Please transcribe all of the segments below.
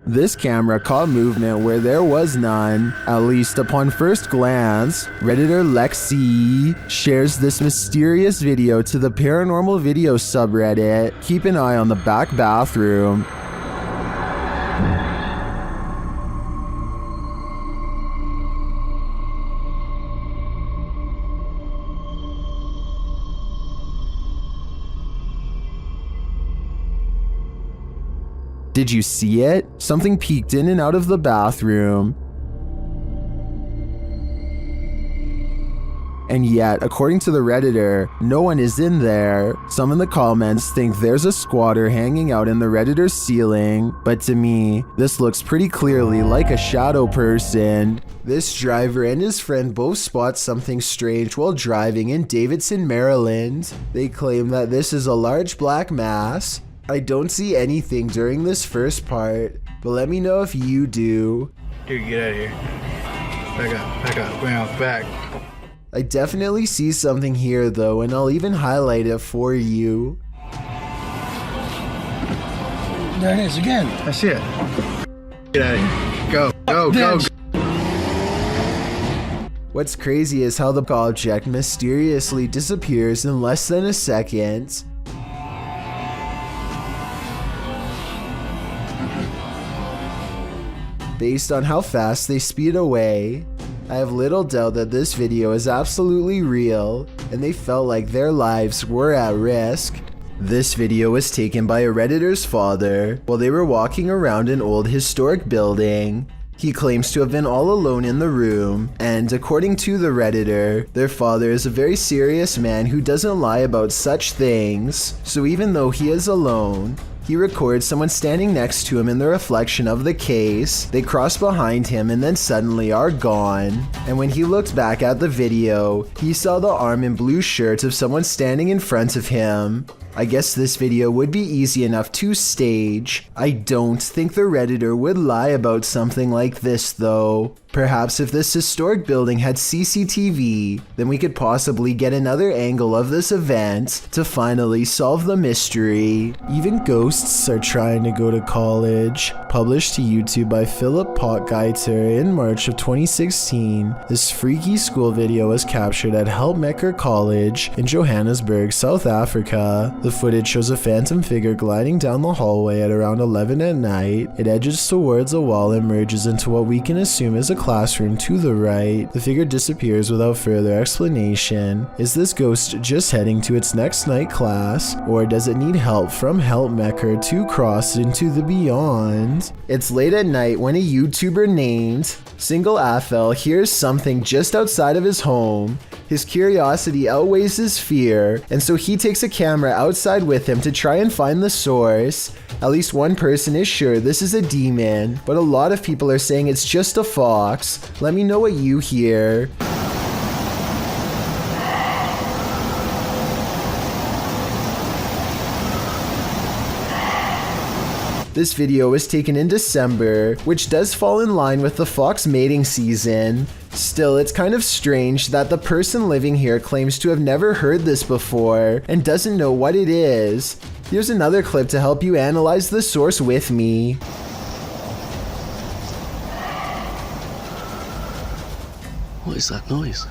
This camera caught movement where there was none, at least upon first glance. Redditor Lexi shares this mysterious video to the paranormal video subreddit. Keep an eye on the back bathroom. Did you see it? Something peeked in and out of the bathroom. And yet, according to the Redditor, no one is in there. Some in the comments think there's a squatter hanging out in the Redditor's ceiling, but to me, this looks pretty clearly like a shadow person. This driver and his friend both spot something strange while driving in Davidson, Maryland. They claim that this is a large black mass. I don't see anything during this first part, but let me know if you do. Dude, get out of here. Back up, bounce back. I definitely see something here though, and I'll even highlight it for you. There it is again. I see it. Get out of here. Go. What's crazy is how the object mysteriously disappears in less than a second. Based on how fast they speed away, I have little doubt that this video is absolutely real, and they felt like their lives were at risk. This video was taken by a Redditor's father while they were walking around an old historic building. He claims to have been all alone in the room, and according to the Redditor, their father is a very serious man who doesn't lie about such things. So even though he is alone, he records someone standing next to him in the reflection of the case. They cross behind him and then suddenly are gone. And when he looked back at the video, he saw the arm and blue shirt of someone standing in front of him. I guess this video would be easy enough to stage. I don't think the Redditor would lie about something like this though. Perhaps if this historic building had CCTV, then we could possibly get another angle of this event to finally solve the mystery. Even ghosts are trying to go to college. Published to YouTube by Philip Potgieter in March of 2016, this freaky school video was captured at Helpmaker College in Johannesburg, South Africa. The footage shows a phantom figure gliding down the hallway at around 11 at night. It edges towards a wall and merges into what we can assume is a classroom to the right. The figure disappears without further explanation. Is this ghost just heading to its next night class, or does it need help from Helpmaker to cross into the beyond? It's late at night when a YouTuber named Single Athel hears something just outside of his home. His curiosity outweighs his fear, and so he takes a camera outside with him to try and find the source. At least one person is sure this is a demon, but a lot of people are saying it's just a fox. Let me know what you hear. This video was taken in December, which does fall in line with the fox mating season. Still, it's kind of strange that the person living here claims to have never heard this before and doesn't know what it is. Here's another clip to help you analyze the source with me. What is that noise?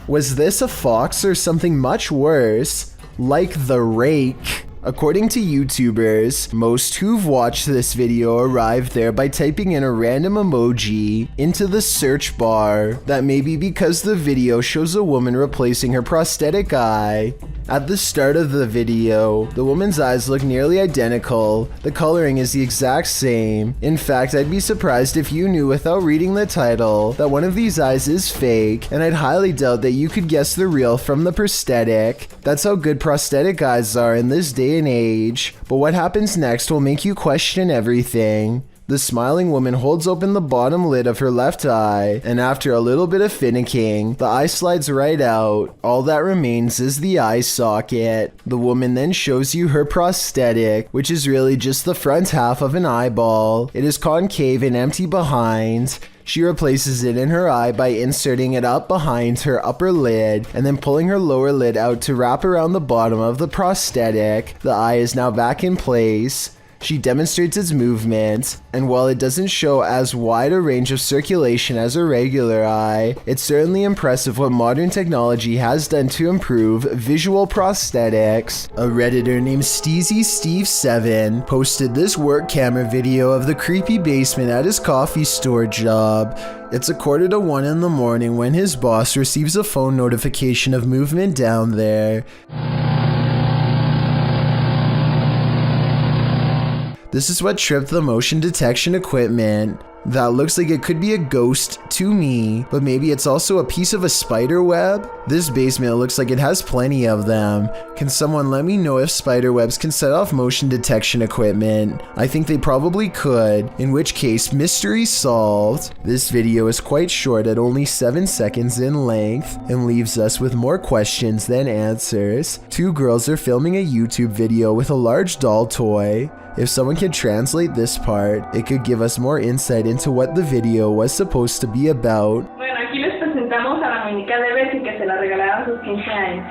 Was this a fox or something much worse, like the rake? According to YouTubers, most who've watched this video arrived there by typing in a random emoji into the search bar. That may be because the video shows a woman replacing her prosthetic eye. At the start of the video, the woman's eyes look nearly identical. The coloring is the exact same. In fact, I'd be surprised if you knew without reading the title that one of these eyes is fake, and I'd highly doubt that you could guess the real from the prosthetic. That's how good prosthetic eyes are in this day and age. But what happens next will make you question everything. The smiling woman holds open the bottom lid of her left eye, and after a little bit of finicking, the eye slides right out. All that remains is the eye socket. The woman then shows you her prosthetic, which is really just the front half of an eyeball. It is concave and empty behind. She replaces it in her eye by inserting it up behind her upper lid and then pulling her lower lid out to wrap around the bottom of the prosthetic. The eye is now back in place. She demonstrates its movement, and while it doesn't show as wide a range of circulation as a regular eye, it's certainly impressive what modern technology has done to improve visual prosthetics. A Redditor named SteezySteve7 posted this work camera video of the creepy basement at his coffee store job. It's a 1:45 in the morning when his boss receives a phone notification of movement down there. This is what tripped the motion detection equipment. That looks like it could be a ghost to me, but maybe it's also a piece of a spider web? This basement looks like it has plenty of them. Can someone let me know if spider webs can set off motion detection equipment? I think they probably could, in which case mystery solved. This video is quite short at only 7 seconds in length and leaves us with more questions than answers. Two girls are filming a YouTube video with a large doll toy. If someone could translate this part, it could give us more insight into what the video was supposed to be about. Bueno, aquí les presentamos a la muñeca de Bessie que se la regalaron a sus 15 años.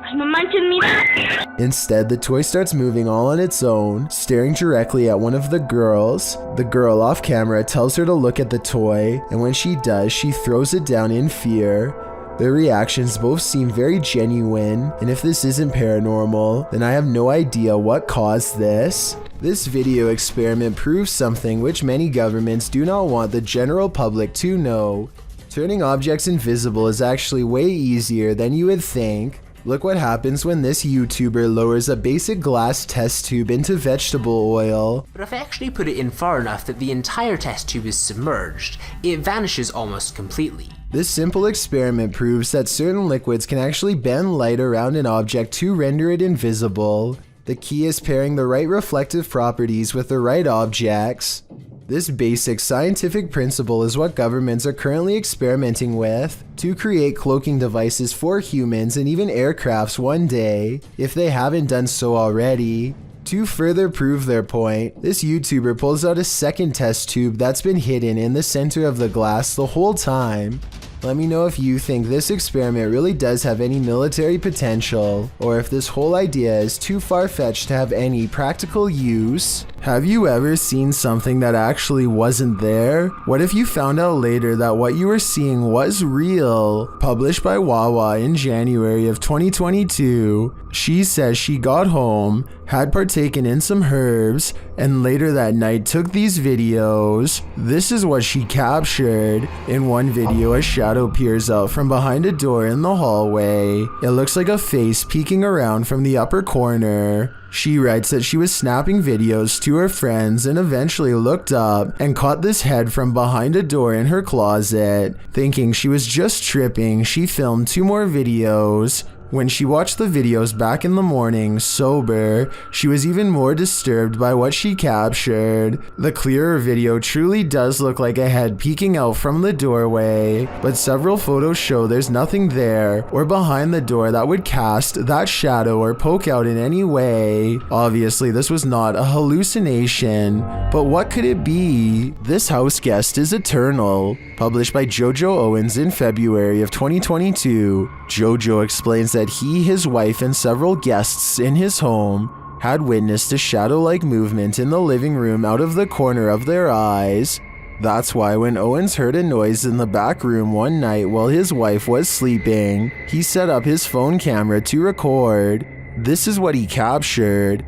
Ay, no manches, mira. Instead, the toy starts moving all on its own, staring directly at one of the girls. The girl off camera tells her to look at the toy, and when she does, she throws it down in fear. Their reactions both seem very genuine, and if this isn't paranormal, then I have no idea what caused this. This video experiment proves something which many governments do not want the general public to know. Turning objects invisible is actually way easier than you would think. Look what happens when this YouTuber lowers a basic glass test tube into vegetable oil. But if I actually put it in far enough that the entire test tube is submerged, it vanishes almost completely. This simple experiment proves that certain liquids can actually bend light around an object to render it invisible. The key is pairing the right reflective properties with the right objects. This basic scientific principle is what governments are currently experimenting with to create cloaking devices for humans and even aircrafts one day, if they haven't done so already. To further prove their point, this YouTuber pulls out a second test tube that's been hidden in the center of the glass the whole time. Let me know if you think this experiment really does have any military potential, or if this whole idea is too far-fetched to have any practical use. Have you ever seen something that actually wasn't there? What if you found out later that what you were seeing was real? Published by Wawa in January of 2022, she says she got home, had partaken in some herbs, and later that night took these videos. This is what she captured. In one video, a shadow peers out from behind a door in the hallway. It looks like a face peeking around from the upper corner. She writes that she was snapping videos to her friends and eventually looked up and caught this head from behind a door in her closet. Thinking she was just tripping, she filmed 2 more videos. When she watched the videos back in the morning, sober, she was even more disturbed by what she captured. The clearer video truly does look like a head peeking out from the doorway, but several photos show there's nothing there or behind the door that would cast that shadow or poke out in any way. Obviously, this was not a hallucination, but what could it be? This house guest is eternal. Published by Jojo Owens in February of 2022, Jojo explains that he, his wife, and several guests in his home had witnessed a shadow-like movement in the living room out of the corner of their eyes. That's why when Owens heard a noise in the back room one night while his wife was sleeping, he set up his phone camera to record. This is what he captured.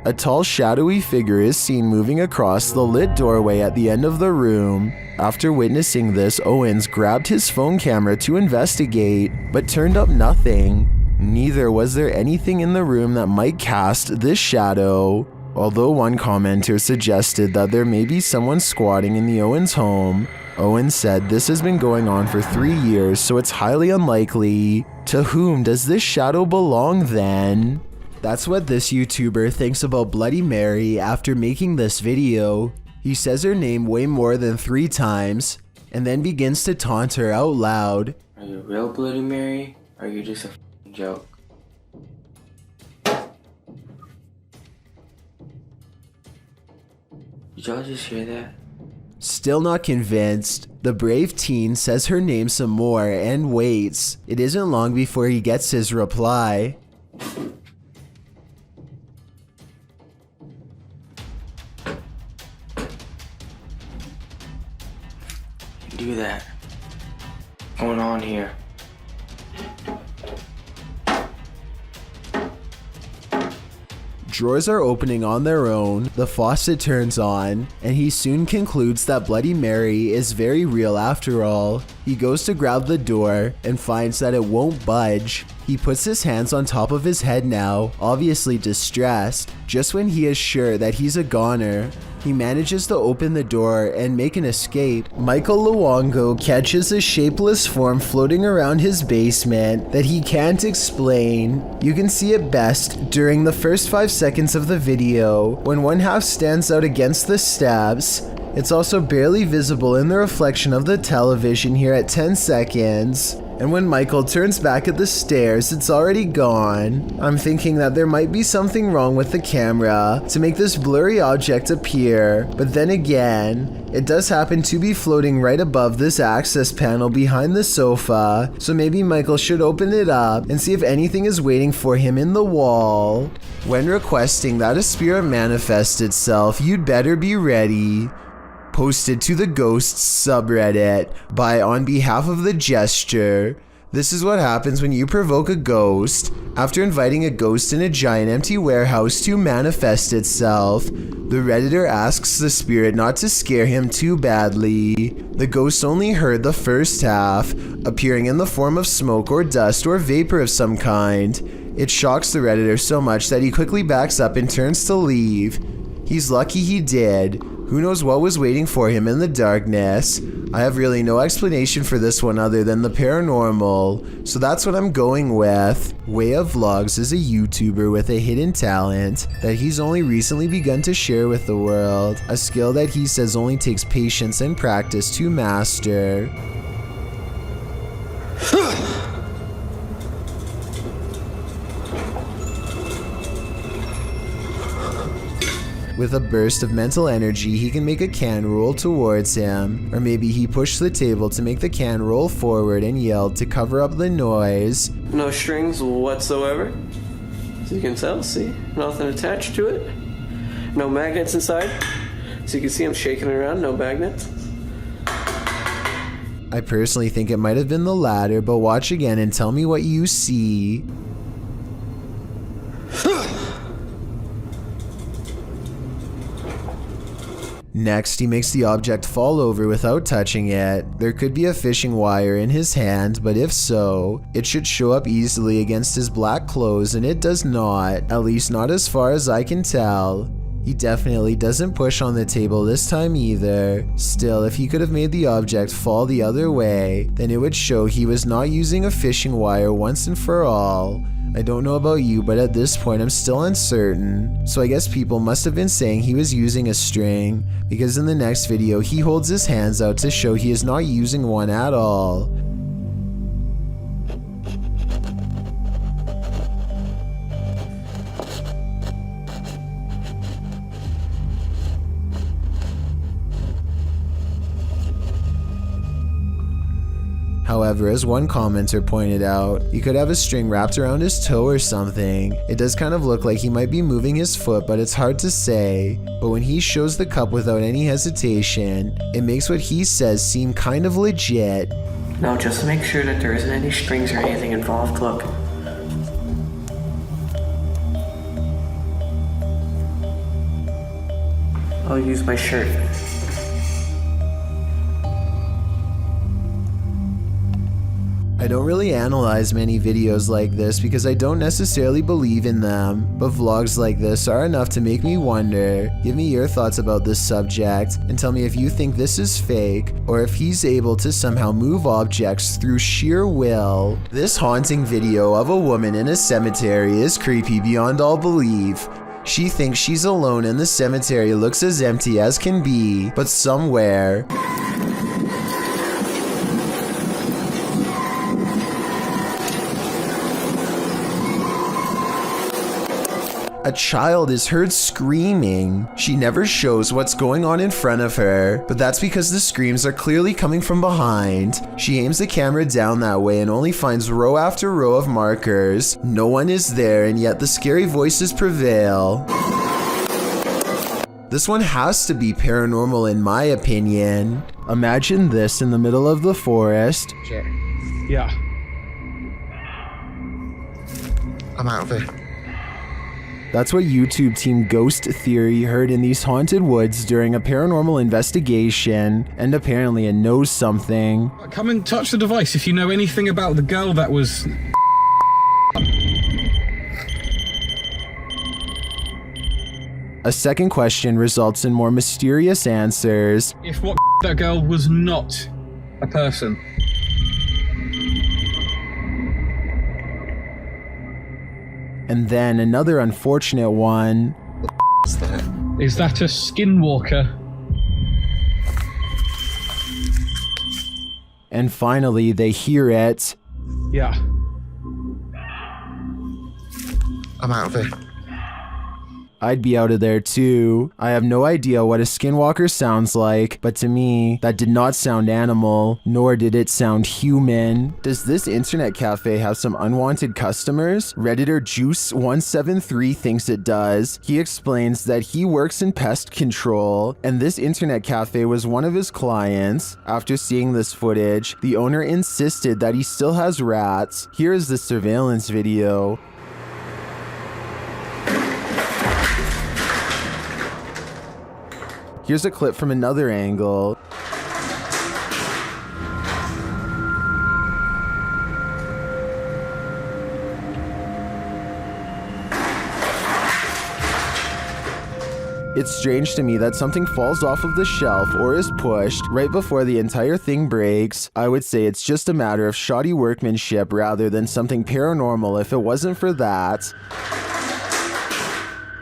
A tall, shadowy figure is seen moving across the lit doorway at the end of the room. After witnessing this, Owens grabbed his phone camera to investigate, but turned up nothing. Neither was there anything in the room that might cast this shadow. Although one commenter suggested that there may be someone squatting in the Owens home, Owens said this has been going on for 3 years, so it's highly unlikely. To whom does this shadow belong then? That's what this YouTuber thinks about Bloody Mary after making this video. He says her name way more than 3 times, and then begins to taunt her out loud. Are you real Bloody Mary, or are you just a f***ing joke? Did y'all just hear that? Still not convinced, the brave teen says her name some more and waits. It isn't long before he gets his reply. do that? What's going on here? Drawers are opening on their own, the faucet turns on, and he soon concludes that Bloody Mary is very real after all. He goes to grab the door and finds that it won't budge. He puts his hands on top of his head now, obviously distressed. Just when he is sure that he's a goner, he manages to open the door and make an escape. Michael Luongo catches a shapeless form floating around his basement that he can't explain. You can see it best during the first 5 seconds of the video, when one half stands out against the steps. It's also barely visible in the reflection of the television here at 10 seconds. And when Michael turns back at the stairs, it's already gone. I'm thinking that there might be something wrong with the camera to make this blurry object appear, but then again, it does happen to be floating right above this access panel behind the sofa, so maybe Michael should open it up and see if anything is waiting for him in the wall. When requesting that a spirit manifest itself, you'd better be ready. Posted to the Ghosts subreddit by On Behalf of the Gesture. This is what happens when you provoke a ghost. After inviting a ghost in a giant empty warehouse to manifest itself, the Redditor asks the spirit not to scare him too badly. The ghost only heard the first half, appearing in the form of smoke or dust or vapor of some kind. It shocks the Redditor so much that he quickly backs up and turns to leave. He's lucky he did. Who knows what was waiting for him in the darkness? I have really no explanation for this one other than the paranormal, so that's what I'm going with. Way of Vlogs is a YouTuber with a hidden talent that he's only recently begun to share with the world, a skill that he says only takes patience and practice to master. With a burst of mental energy, he can make a can roll towards him. Or maybe he pushed the table to make the can roll forward and yelled to cover up the noise. No strings whatsoever. So you can tell, see? Nothing attached to it. No magnets inside. So you can see I'm shaking it around, no magnets. I personally think it might have been the latter, but watch again and tell me what you see. Next, he makes the object fall over without touching it. There could be a fishing wire in his hand, but if so, it should show up easily against his black clothes, and it does not, at least not as far as I can tell. He definitely doesn't push on the table this time either. Still, if he could have made the object fall the other way, then it would show he was not using a fishing wire once and for all. I don't know about you, but at this point I'm still uncertain. So I guess people must have been saying he was using a string, because in the next video he holds his hands out to show he is not using one at all. However, as one commenter pointed out, he could have a string wrapped around his toe or something. It does kind of look like he might be moving his foot, but it's hard to say. But when he shows the cup without any hesitation, it makes what he says seem kind of legit. Now just to make sure that there isn't any strings or anything involved, look. I'll use my shirt. I don't really analyze many videos like this because I don't necessarily believe in them, but vlogs like this are enough to make me wonder. Give me your thoughts about this subject and tell me if you think this is fake or if he's able to somehow move objects through sheer will. This haunting video of a woman in a cemetery is creepy beyond all belief. She thinks she's alone and the cemetery looks as empty as can be, but somewhere a child is heard screaming. She never shows what's going on in front of her, but that's because the screams are clearly coming from behind. She aims the camera down that way and only finds row after row of markers. No one is there, and yet the scary voices prevail. This one has to be paranormal in my opinion. Imagine this in the middle of the forest. Yeah. I'm out of here. That's what YouTube team Ghost Theory heard in these haunted woods during a paranormal investigation, and apparently it knows something. Come and touch the device if you know anything about the girl that was... A second question results in more mysterious answers. If what that girl was not a person. And then another unfortunate one. Is that a skinwalker? And finally, they hear it. Yeah. I'm out of here. I'd be out of there too. I have no idea what a skinwalker sounds like, but to me, that did not sound animal, nor did it sound human. Does this internet cafe have some unwanted customers? Redditor Juice173 thinks it does. He explains that he works in pest control, and this internet cafe was one of his clients. After seeing this footage, the owner insisted that he still has rats. Here is the surveillance video. Here's a clip from another angle. It's strange to me that something falls off of the shelf or is pushed right before the entire thing breaks. I would say it's just a matter of shoddy workmanship rather than something paranormal if it wasn't for that.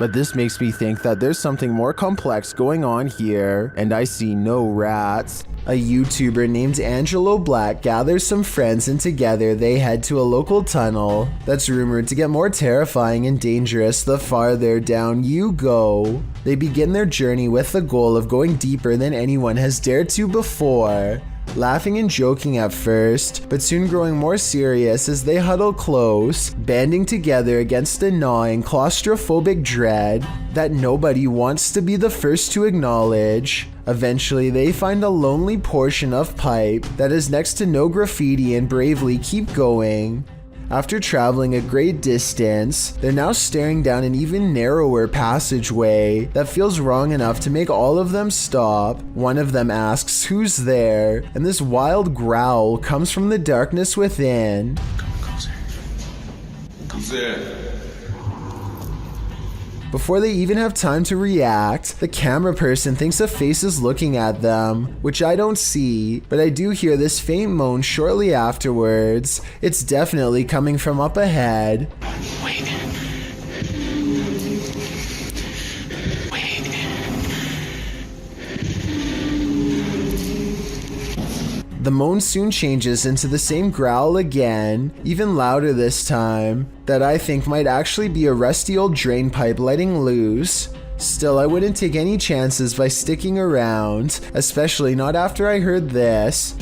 But this makes me think that there's something more complex going on here, and I see no rats. A YouTuber named Angelo Black gathers some friends and together they head to a local tunnel that's rumored to get more terrifying and dangerous the farther down you go. They begin their journey with the goal of going deeper than anyone has dared to before. Laughing and joking at first, but soon growing more serious as they huddle close, banding together against a gnawing claustrophobic dread that nobody wants to be the first to acknowledge. Eventually, they find a lonely portion of pipe that has next to no graffiti and bravely keep going. After traveling a great distance, they're now staring down an even narrower passageway that feels wrong enough to make all of them stop. One of them asks who's there, and this wild growl comes from the darkness within. Come closer. Who's there? Before they even have time to react, the camera person thinks a face is looking at them, which I don't see, but I do hear this faint moan shortly afterwards. It's definitely coming from up ahead. Wait. The moan soon changes into the same growl again, even louder this time, that I think might actually be a rusty old drain pipe letting loose. Still, I wouldn't take any chances by sticking around, especially not after I heard this.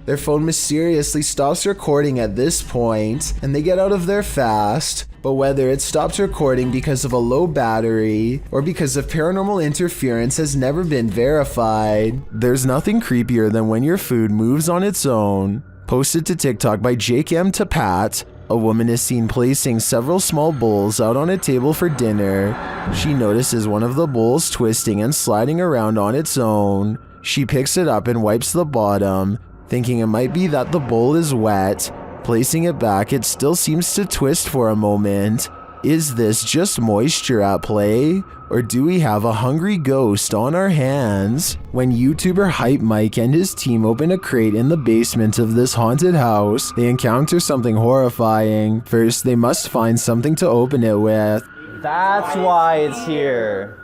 Their phone mysteriously stops recording at this point, and they get out of there fast. But whether it stops recording because of a low battery or because of paranormal interference has never been verified. There's nothing creepier than when your food moves on its own. Posted to TikTok by Jake M. Tapat, a woman is seen placing several small bowls out on a table for dinner. She notices one of the bowls twisting and sliding around on its own. She picks it up and wipes the bottom, thinking it might be that the bowl is wet. Placing it back, it still seems to twist for a moment. Is this just moisture at play? Or do we have a hungry ghost on our hands? When YouTuber Hype Mike and his team open a crate in the basement of this haunted house, they encounter something horrifying. First, they must find something to open it with. That's why it's here.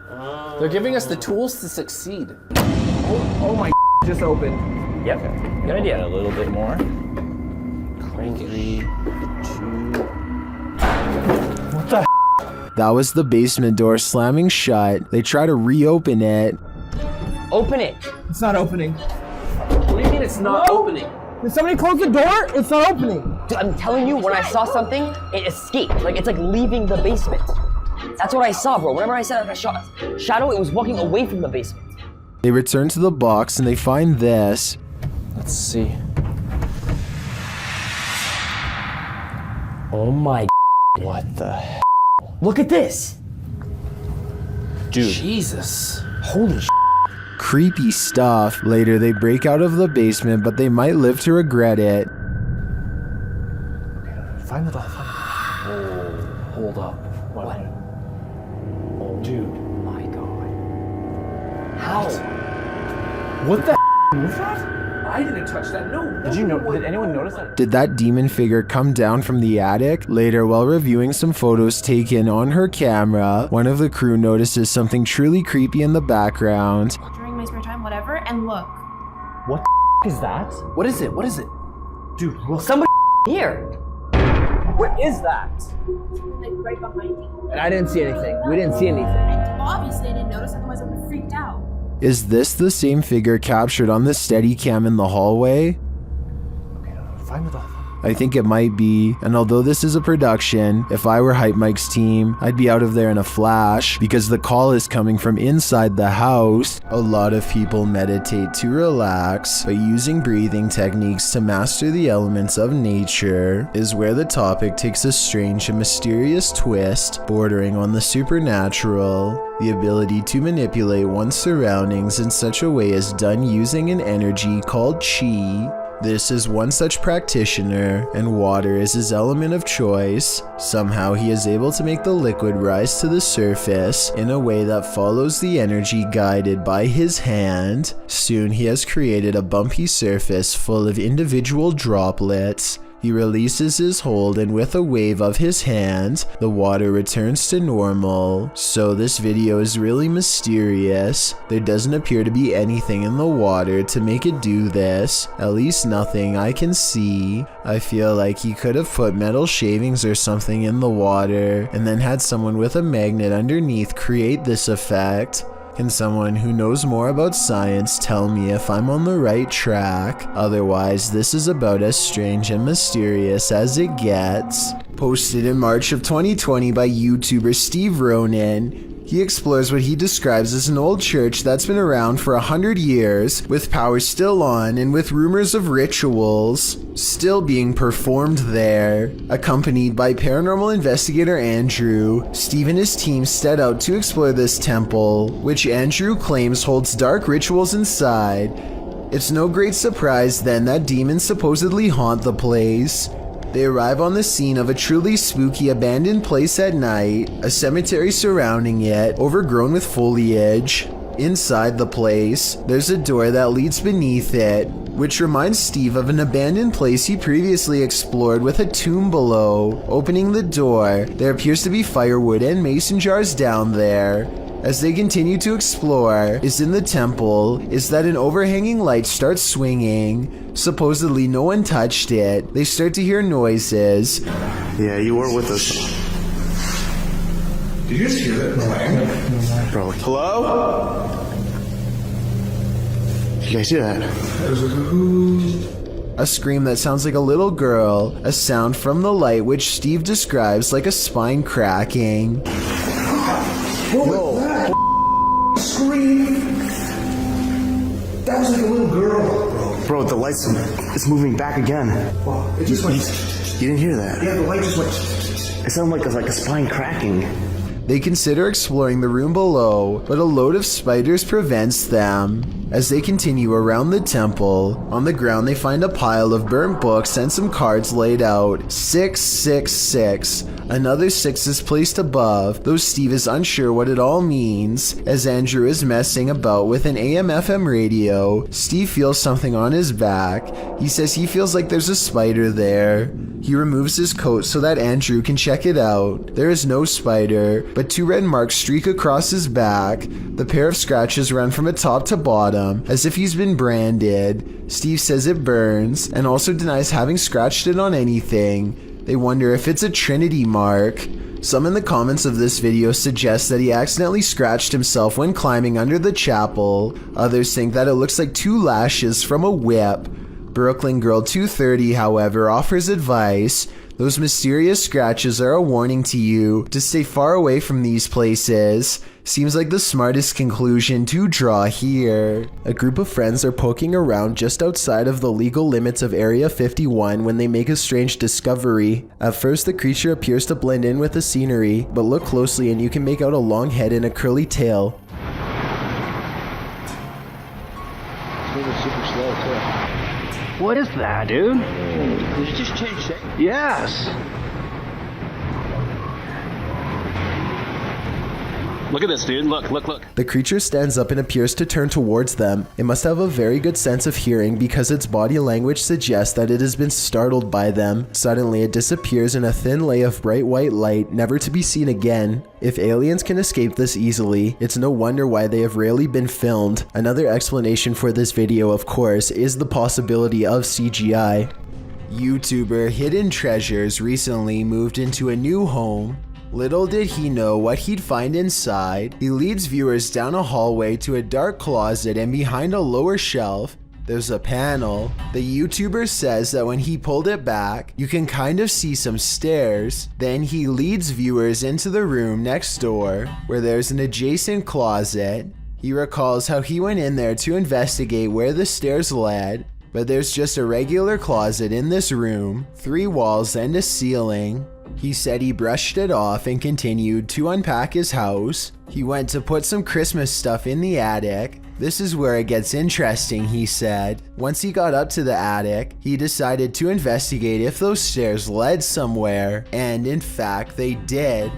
They're giving us the tools to succeed. Oh my just opened. Yep, good idea. A little bit more. 3, 2. What the? That was the basement door slamming shut. They try to reopen it. Open it. It's not opening. What do you mean it's not opening? Did somebody close the door? It's not opening. Dude, I'm telling you, when I saw something, it escaped. Like, it's like leaving the basement. That's what I saw, bro. Whenever I said I saw shadow, it was walking away from the basement. They return to the box and they find this. Let's see. Oh my. What the hell? Look at this. Dude. Jesus. Holy shit. Creepy stuff. Later, they break out of the basement, but they might live to regret it. Find the doll. Oh, hold up. What? Oh, dude. My God. How? What the was that? I didn't touch that. No. Did anyone notice that? Did that demon figure come down from the attic? Later, while reviewing some photos taken on her camera, one of the crew notices something truly creepy in the background. During my spare time, whatever, and look. What the is that? What is it? What is it? Dude, look. Somebody here. What is that? Like right behind you. And I didn't see anything. We didn't see anything. Obviously, I didn't notice, otherwise I would have freaked out. Is this the same figure captured on the Steadicam in the hallway? Find the doll. I think it might be, and although this is a production, if I were Hype Mike's team, I'd be out of there in a flash, because the call is coming from inside the house. A lot of people meditate to relax, but using breathing techniques to master the elements of nature is where the topic takes a strange and mysterious twist, bordering on the supernatural. The ability to manipulate one's surroundings in such a way is done using an energy called chi. This is one such practitioner, and water is his element of choice. Somehow he is able to make the liquid rise to the surface in a way that follows the energy guided by his hand. Soon he has created a bumpy surface full of individual droplets. He releases his hold, and with a wave of his hand, the water returns to normal. So this video is really mysterious. There doesn't appear to be anything in the water to make it do this. At least nothing I can see. I feel like he could have put metal shavings or something in the water, and then had someone with a magnet underneath create this effect. Can someone who knows more about science tell me if I'm on the right track? Otherwise, this is about as strange and mysterious as it gets. Posted in March of 2020 by YouTuber Steve Ronan. He explores what he describes as an old church that's been around for 100 years, with power still on and with rumors of rituals still being performed there. Accompanied by paranormal investigator Andrew, Steve and his team set out to explore this temple, which Andrew claims holds dark rituals inside. It's no great surprise then that demons supposedly haunt the place. They arrive on the scene of a truly spooky abandoned place at night, a cemetery surrounding it, overgrown with foliage. Inside the place, there's a door that leads beneath it, which reminds Steve of an abandoned place he previously explored with a tomb below. Opening the door, there appears to be firewood and mason jars down there. As they continue to explore, is in the temple, is that an overhanging light starts swinging. Supposedly no one touched it. They start to hear noises. Yeah, you were with us. Did you guys hear that clang? Bro, hello? You guys hear that? A scream that sounds like a little girl, a sound from the light which Steve describes like a spine cracking. Whoa. Scream! That was like a little girl, Bro, the lights is moving back again. Well, it just went. You didn't hear that? Yeah, the light just went. It sounded like a spine cracking. They consider exploring the room below, but a load of spiders prevents them. As they continue around the temple, on the ground they find a pile of burnt books and some cards laid out. 666. Another 6 is placed above, though Steve is unsure what it all means. As Andrew is messing about with an AM/FM radio, Steve feels something on his back. He says he feels like there's a spider there. He removes his coat so that Andrew can check it out. There is no spider, but 2 red marks streak across his back. The pair of scratches run from top to bottom, as if he's been branded. Steve says it burns, and also denies having scratched it on anything. They wonder if it's a Trinity mark. Some in the comments of this video suggest that he accidentally scratched himself when climbing under the chapel. Others think that it looks like 2 lashes from a whip. Brooklyn Girl 230, however, offers advice. Those mysterious scratches are a warning to you to stay far away from these places. Seems like the smartest conclusion to draw here. A group of friends are poking around just outside of the legal limits of Area 51 when they make a strange discovery. At first, the creature appears to blend in with the scenery, but look closely and you can make out a long head and a curly tail. Super slow too. What is that, dude? Did you just change shape? Yes. Look at this, dude. Look. The creature stands up and appears to turn towards them. It must have a very good sense of hearing because its body language suggests that it has been startled by them. Suddenly, it disappears in a thin lay of bright white light, never to be seen again. If aliens can escape this easily, it's no wonder why they have rarely been filmed. Another explanation for this video, of course, is the possibility of CGI. YouTuber Hidden Treasures recently moved into a new home. Little did he know what he'd find inside. He leads viewers down a hallway to a dark closet, and behind a lower shelf, there's a panel. The YouTuber says that when he pulled it back, you can kind of see some stairs. Then he leads viewers into the room next door, where there's an adjacent closet. He recalls how he went in there to investigate where the stairs led, but there's just a regular closet in this room, 3 walls and a ceiling. He said he brushed it off and continued to unpack his house. He went to put some Christmas stuff in the attic. This is where it gets interesting, he said. Once he got up to the attic, he decided to investigate if those stairs led somewhere, and in fact they did.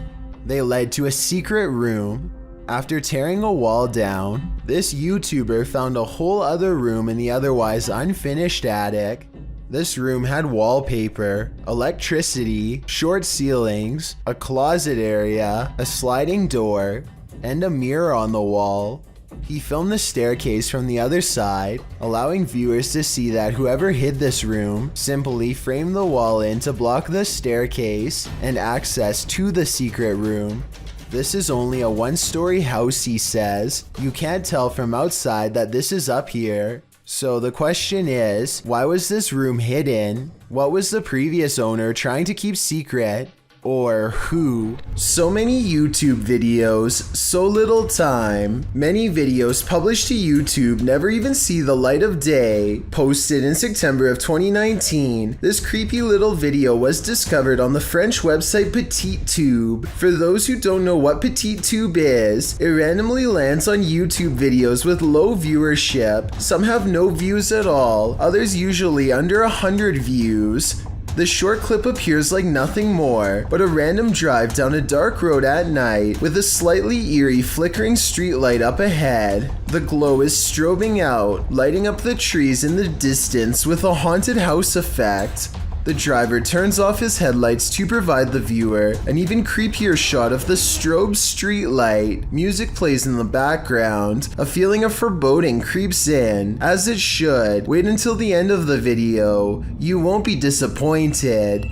They led to a secret room. After tearing a wall down, this YouTuber found a whole other room in the otherwise unfinished attic. This room had wallpaper, electricity, short ceilings, a closet area, a sliding door, and a mirror on the wall. He filmed the staircase from the other side, allowing viewers to see that whoever hid this room simply framed the wall in to block the staircase and access to the secret room. This is only a 1-story house, he says. You can't tell from outside that this is up here. So the question is, why was this room hidden? What was the previous owner trying to keep secret? Or who? So many YouTube videos, so little time. Many videos published to YouTube never even see the light of day. Posted in September of 2019, this creepy little video was discovered on the French website PetitTube. For those who don't know what PetitTube is, it randomly lands on YouTube videos with low viewership. Some have no views at all, others usually under 100 views. The short clip appears like nothing more but a random drive down a dark road at night with a slightly eerie flickering streetlight up ahead. The glow is strobing out, lighting up the trees in the distance with a haunted house effect. The driver turns off his headlights to provide the viewer an even creepier shot of the strobe streetlight. Music plays in the background. A feeling of foreboding creeps in, as it should. Wait until the end of the video. You won't be disappointed.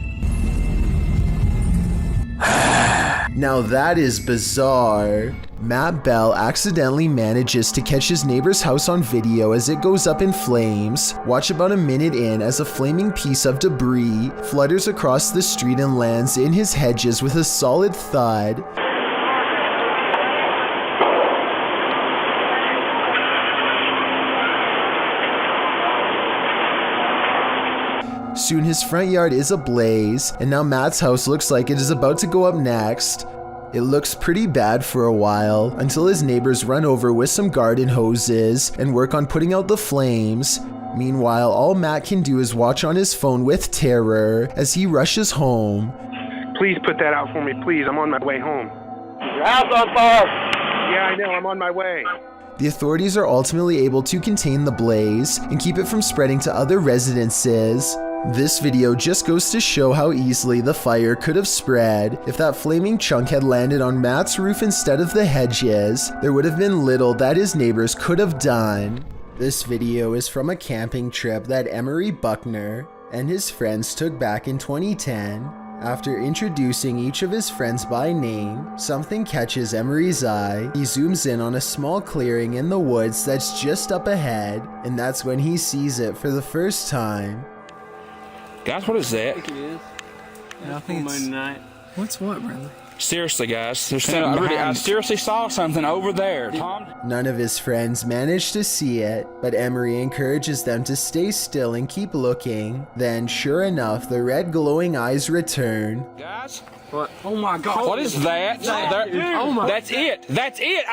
Now that is bizarre. Matt Bell accidentally manages to catch his neighbor's house on video as it goes up in flames. Watch about a minute in as a flaming piece of debris flutters across the street and lands in his hedges with a solid thud. Soon his front yard is ablaze, and now Matt's house looks like it is about to go up next. It looks pretty bad for a while, until his neighbors run over with some garden hoses and work on putting out the flames. Meanwhile, all Matt can do is watch on his phone with terror as he rushes home. Please put that out for me, please. I'm on my way home. Your house on fire! Yeah, I know. I'm on my way. The authorities are ultimately able to contain the blaze and keep it from spreading to other residences. This video just goes to show how easily the fire could have spread. If that flaming chunk had landed on Matt's roof instead of the hedges, there would have been little that his neighbors could have done. This video is from a camping trip that Emery Buckner and his friends took back in 2010. After introducing each of his friends by name, something catches Emery's eye. He zooms in on a small clearing in the woods that's just up ahead, and that's when he sees it for the first time. Guys, what is that? I think it is. I think it's... What's what, Bradley? Seriously, guys, there's something I seriously saw something over there, Tom. None of his friends manage to see it, but Emery encourages them to stay still and keep looking. Then, sure enough, the red glowing eyes return. Guys? What? Oh my God. What is that? That's it. That's it.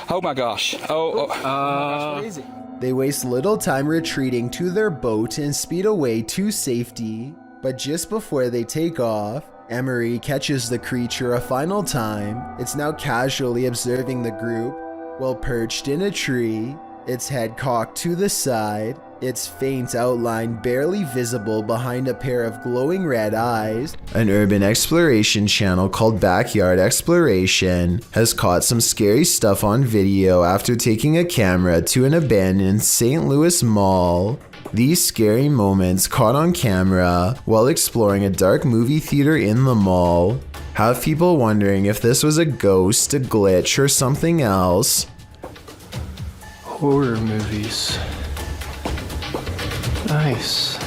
Oh my gosh. That's crazy. They waste little time retreating to their boat and speed away to safety. But just before they take off, Emery catches the creature a final time. It's now casually observing the group while perched in a tree, its head cocked to the side, its faint outline barely visible behind a pair of glowing red eyes. An urban exploration channel called Backyard Exploration has caught some scary stuff on video after taking a camera to an abandoned St. Louis mall. These scary moments caught on camera while exploring a dark movie theater in the mall have people wondering if this was a ghost, a glitch, or something else. Horror movies. Nice.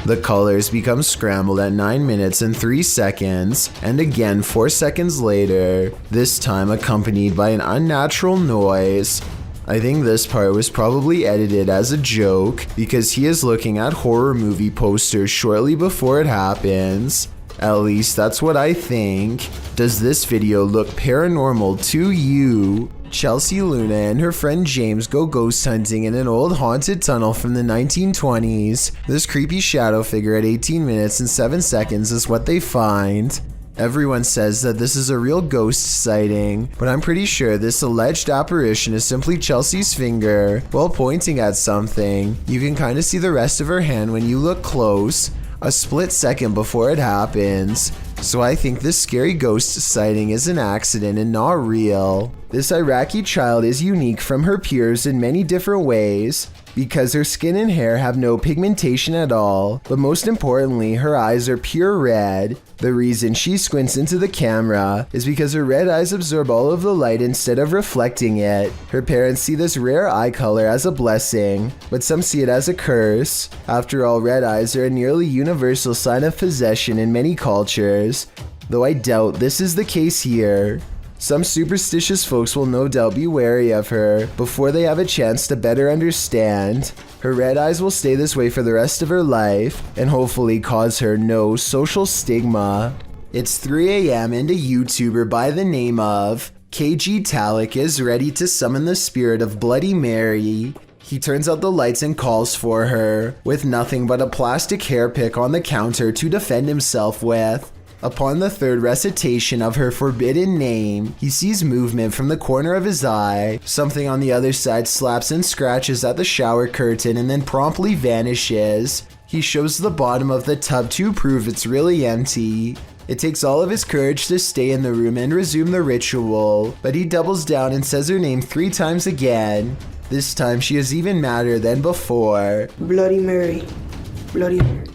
The colors become scrambled at 9 minutes and 3 seconds, and again 4 seconds later, this time accompanied by an unnatural noise. I think this part was probably edited as a joke because he is looking at horror movie posters shortly before it happens. At least that's what I think. Does this video look paranormal to you? Chelsea Luna and her friend James go ghost hunting in an old haunted tunnel from the 1920s. This creepy shadow figure at 18 minutes and 7 seconds is what they find. Everyone says that this is a real ghost sighting, but I'm pretty sure this alleged apparition is simply Chelsea's finger while pointing at something. You can kind of see the rest of her hand when you look close, a split second before it happens. So I think this scary ghost sighting is an accident and not real. This Iraqi child is unique from her peers in many different ways because her skin and hair have no pigmentation at all, but most importantly, her eyes are pure red. The reason she squints into the camera is because her red eyes absorb all of the light instead of reflecting it. Her parents see this rare eye color as a blessing, but some see it as a curse. After all, red eyes are a nearly universal sign of possession in many cultures, though I doubt this is the case here. Some superstitious folks will no doubt be wary of her before they have a chance to better understand. Her red eyes will stay this way for the rest of her life and hopefully cause her no social stigma. It's 3 a.m. and a YouTuber by the name of KG Talik is ready to summon the spirit of Bloody Mary. He turns out the lights and calls for her, with nothing but a plastic hair pick on the counter to defend himself with. Upon the third recitation of her forbidden name, he sees movement from the corner of his eye. Something on the other side slaps and scratches at the shower curtain and then promptly vanishes. He shows the bottom of the tub to prove it's really empty. It takes all of his courage to stay in the room and resume the ritual, but he doubles down and says her name 3 times again. This time she is even madder than before. Bloody Mary. Bloody Mary.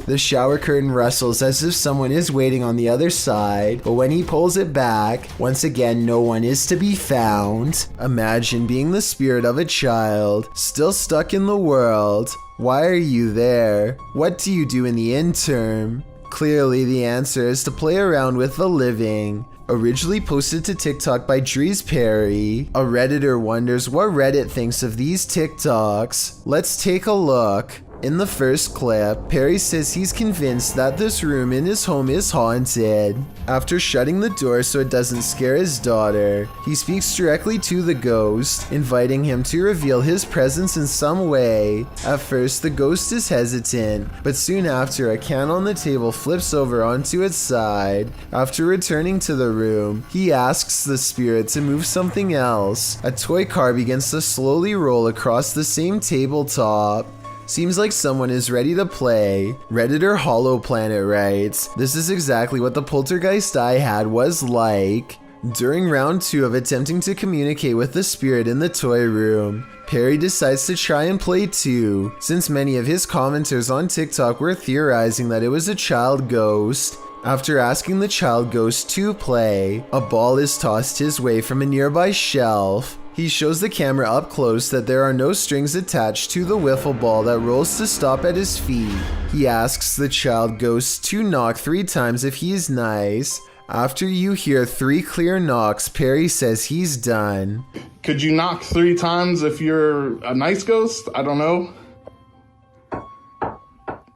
The shower curtain rustles as if someone is waiting on the other side, but when he pulls it back, once again no one is to be found. Imagine being the spirit of a child, still stuck in the world. Why are you there? What do you do in the interim? Clearly the answer is to play around with the living. Originally posted to TikTok by Dries Perry, a Redditor wonders what Reddit thinks of these TikToks. Let's take a look. In the first clip, Perry says he's convinced that this room in his home is haunted. After shutting the door so it doesn't scare his daughter, he speaks directly to the ghost, inviting him to reveal his presence in some way. At first, the ghost is hesitant, but soon after, a can on the table flips over onto its side. After returning to the room, he asks the spirit to move something else. A toy car begins to slowly roll across the same tabletop. Seems like someone is ready to play. Redditor Hollow Planet writes, "This is exactly what the poltergeist I had was like. During round 2 of attempting to communicate with the spirit in the toy room, Perry decides to try and play too, since many of his commenters on TikTok were theorizing that it was a child ghost. After asking the child ghost to play, a ball is tossed his way from a nearby shelf. He shows the camera up close that there are no strings attached to the wiffle ball that rolls to stop at his feet. He asks the child ghost to knock 3 times if he's nice. After you hear 3 clear knocks, Perry says he's done. Could you knock 3 times if you're a nice ghost? I don't know.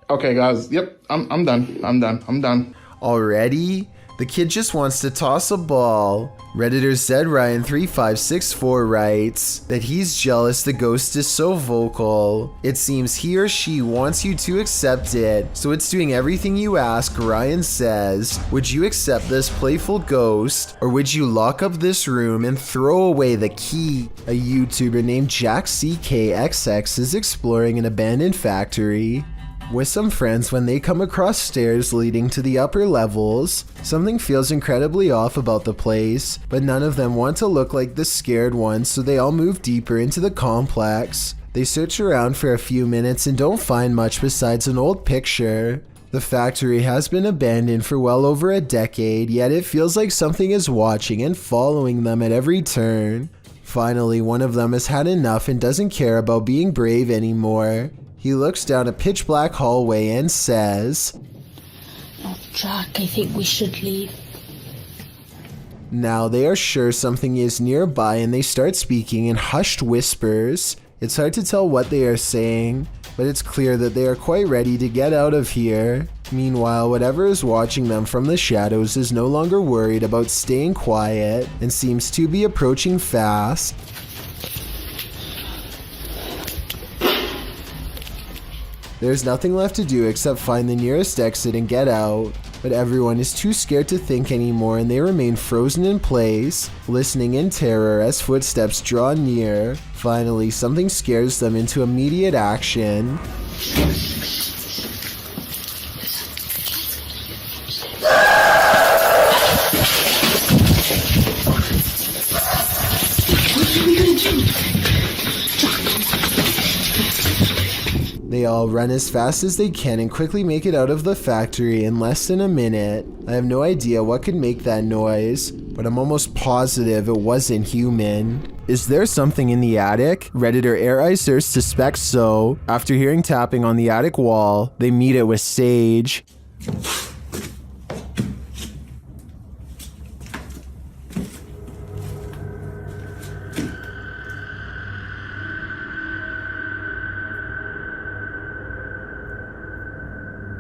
Okay, guys. Yep, I'm done. I'm done. Already? The kid just wants to toss a ball. Redditor ZRyan3564 writes that he's jealous the ghost is so vocal. It seems he or she wants you to accept it, so it's doing everything you ask. Ryan says, would you accept this playful ghost, or would you lock up this room and throw away the key? A YouTuber named JackCKXX is exploring an abandoned factory with some friends when they come across stairs leading to the upper levels. Something feels incredibly off about the place, but none of them want to look like the scared ones, so they all move deeper into the complex. They search around for a few minutes and don't find much besides an old picture. The factory has been abandoned for well over a decade, yet it feels like something is watching and following them at every turn. Finally, one of them has had enough and doesn't care about being brave anymore. He looks down a pitch black hallway and says, "Oh, Jack, I think we should leave." Now they are sure something is nearby and they start speaking in hushed whispers. It's hard to tell what they are saying, but it's clear that they are quite ready to get out of here. Meanwhile, whatever is watching them from the shadows is no longer worried about staying quiet and seems to be approaching fast. There's nothing left to do except find the nearest exit and get out, but everyone is too scared to think anymore and they remain frozen in place, listening in terror as footsteps draw near. Finally, something scares them into immediate action. They all run as fast as they can and quickly make it out of the factory in less than a minute. I have no idea what could make that noise, but I'm almost positive it wasn't human. Is there something in the attic? Redditor AirIcer suspects so. After hearing tapping on the attic wall, they meet it with Sage.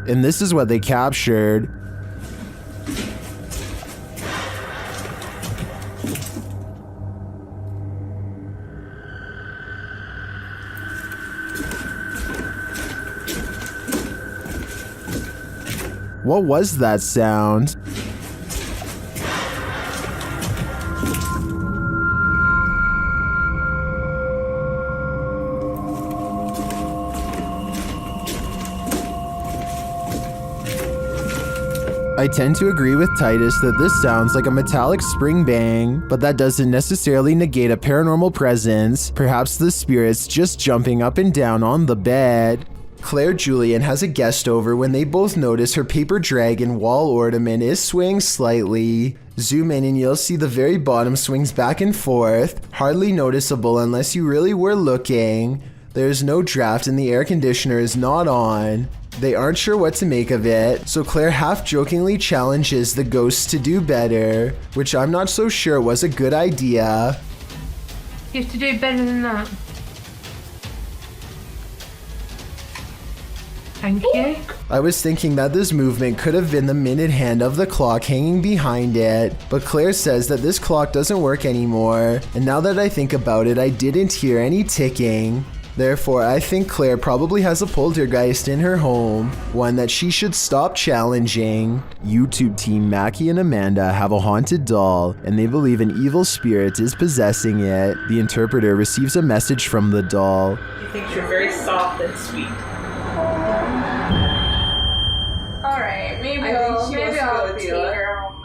And this is what they captured. What was that sound? I tend to agree with Titus that this sounds like a metallic spring bang, but that doesn't necessarily negate a paranormal presence. Perhaps the spirit's just jumping up and down on the bed. Claire Julian has a guest over when they both notice her paper dragon wall ornament is swaying slightly. Zoom in and you'll see the very bottom swings back and forth, hardly noticeable unless you really were looking. There's no draft and the air conditioner is not on. They aren't sure what to make of it, so Claire half-jokingly challenges the ghosts to do better, which I'm not so sure was a good idea. You have to do better than that. Thank you. I was thinking that this movement could have been the minute hand of the clock hanging behind it, but Claire says that this clock doesn't work anymore, and now that I think about it, I didn't hear any ticking. Therefore, I think Claire probably has a poltergeist in her home, one that she should stop challenging. YouTube team Mackie and Amanda have a haunted doll, and they believe an evil spirit is possessing it. The interpreter receives a message from the doll. He thinks you're very soft and sweet. Alright, maybe I'll take her home.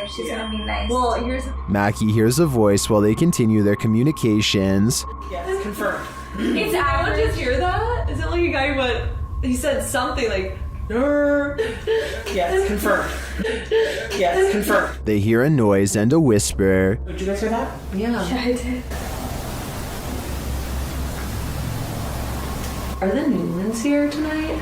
here. She's gonna be nice. Well, here's. Mackie hears a voice while they continue their communications. Yes, confirmed. Did anyone just hear that? Is it like a guy who went? He said something like. Yes, confirmed. Yes, confirmed. They hear a noise and a whisper. Did you guys hear that? Yeah. I did. Are the Newlands here tonight?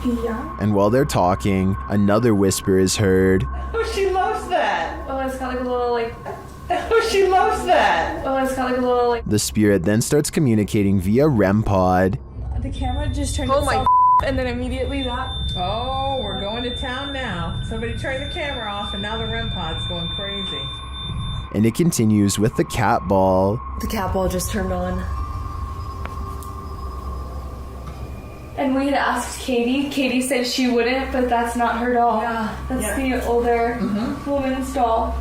Yeah. And while they're talking, another whisper is heard. Oh, she loves that. Oh, it's got like a little like. Oh, she loves that. Oh, it's got like a little like. The spirit then starts communicating via REM pod. The camera just turned itself and then immediately that. Oh, we're going to town now. Somebody turned the camera off and now the REM pod's going crazy. And it continues with the cat ball. The cat ball just turned on. And we had asked Katie. Katie said she wouldn't, but that's not her doll. Yeah. That's the older woman's doll.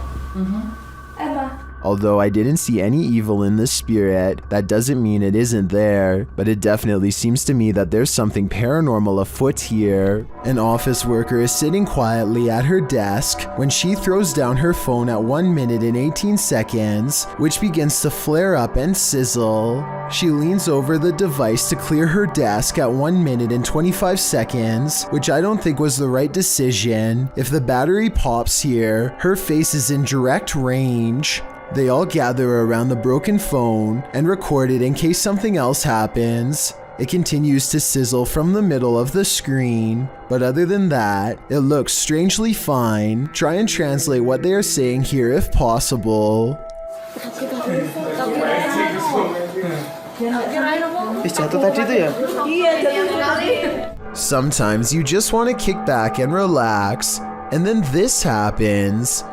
Emma. Although I didn't see any evil in the spirit, that doesn't mean it isn't there, but it definitely seems to me that there's something paranormal afoot here. An office worker is sitting quietly at her desk when she throws down her phone at 1 minute and 18 seconds, which begins to flare up and sizzle. She leans over the device to clear her desk at 1 minute and 25 seconds, which I don't think was the right decision. If the battery pops here, her face is in direct range. They all gather around the broken phone and record it in case something else happens. It continues to sizzle from the middle of the screen, but other than that, it looks strangely fine. Try and translate what they are saying here if possible. Sometimes you just want to kick back and relax, and then this happens.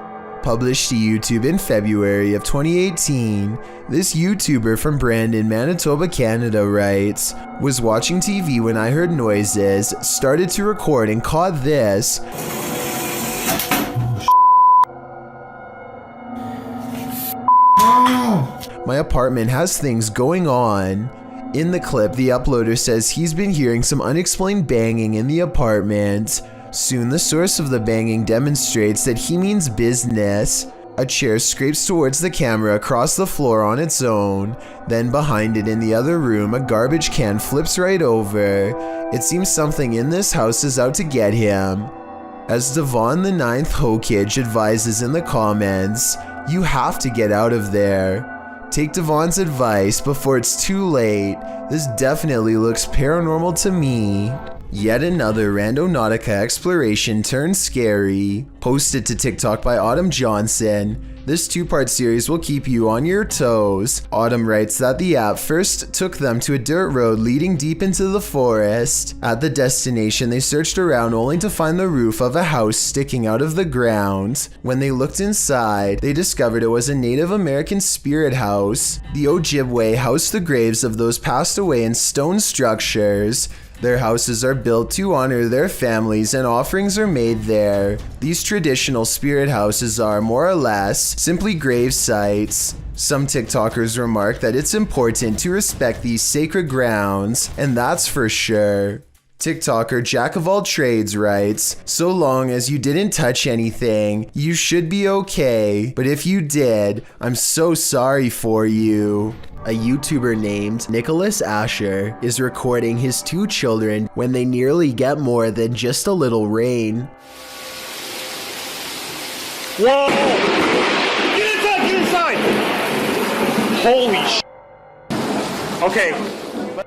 Published to YouTube in February of 2018, this YouTuber from Brandon, Manitoba, Canada writes, "Was watching TV when I heard noises, started to record and caught this." My apartment has things going on. In the clip, the uploader says he's been hearing some unexplained banging in the apartment. Soon the source of the banging demonstrates that he means business. A chair scrapes towards the camera across the floor on its own. Then behind it in the other room, a garbage can flips right over. It seems something in this house is out to get him. As Devon the 9th Hokage advises in the comments, you have to get out of there. Take Devon's advice before it's too late. This definitely looks paranormal to me. Yet another Randonautica exploration turned scary. Posted to TikTok by Autumn Johnson. This 2-part series will keep you on your toes. Autumn writes that the app first took them to a dirt road leading deep into the forest. At the destination, they searched around only to find the roof of a house sticking out of the ground. When they looked inside, they discovered it was a Native American spirit house. The Ojibwe housed the graves of those passed away in stone structures. Their houses are built to honor their families and offerings are made there. These traditional spirit houses are, more or less, simply grave sites. Some TikTokers remark that it's important to respect these sacred grounds, and that's for sure. TikToker Jack of all trades writes, "So long as you didn't touch anything, you should be okay, but if you did, I'm so sorry for you." A YouTuber named Nicholas Asher is recording his 2 children when they nearly get more than just a little rain. Whoa! Get inside! Get inside! Holy sh! Okay.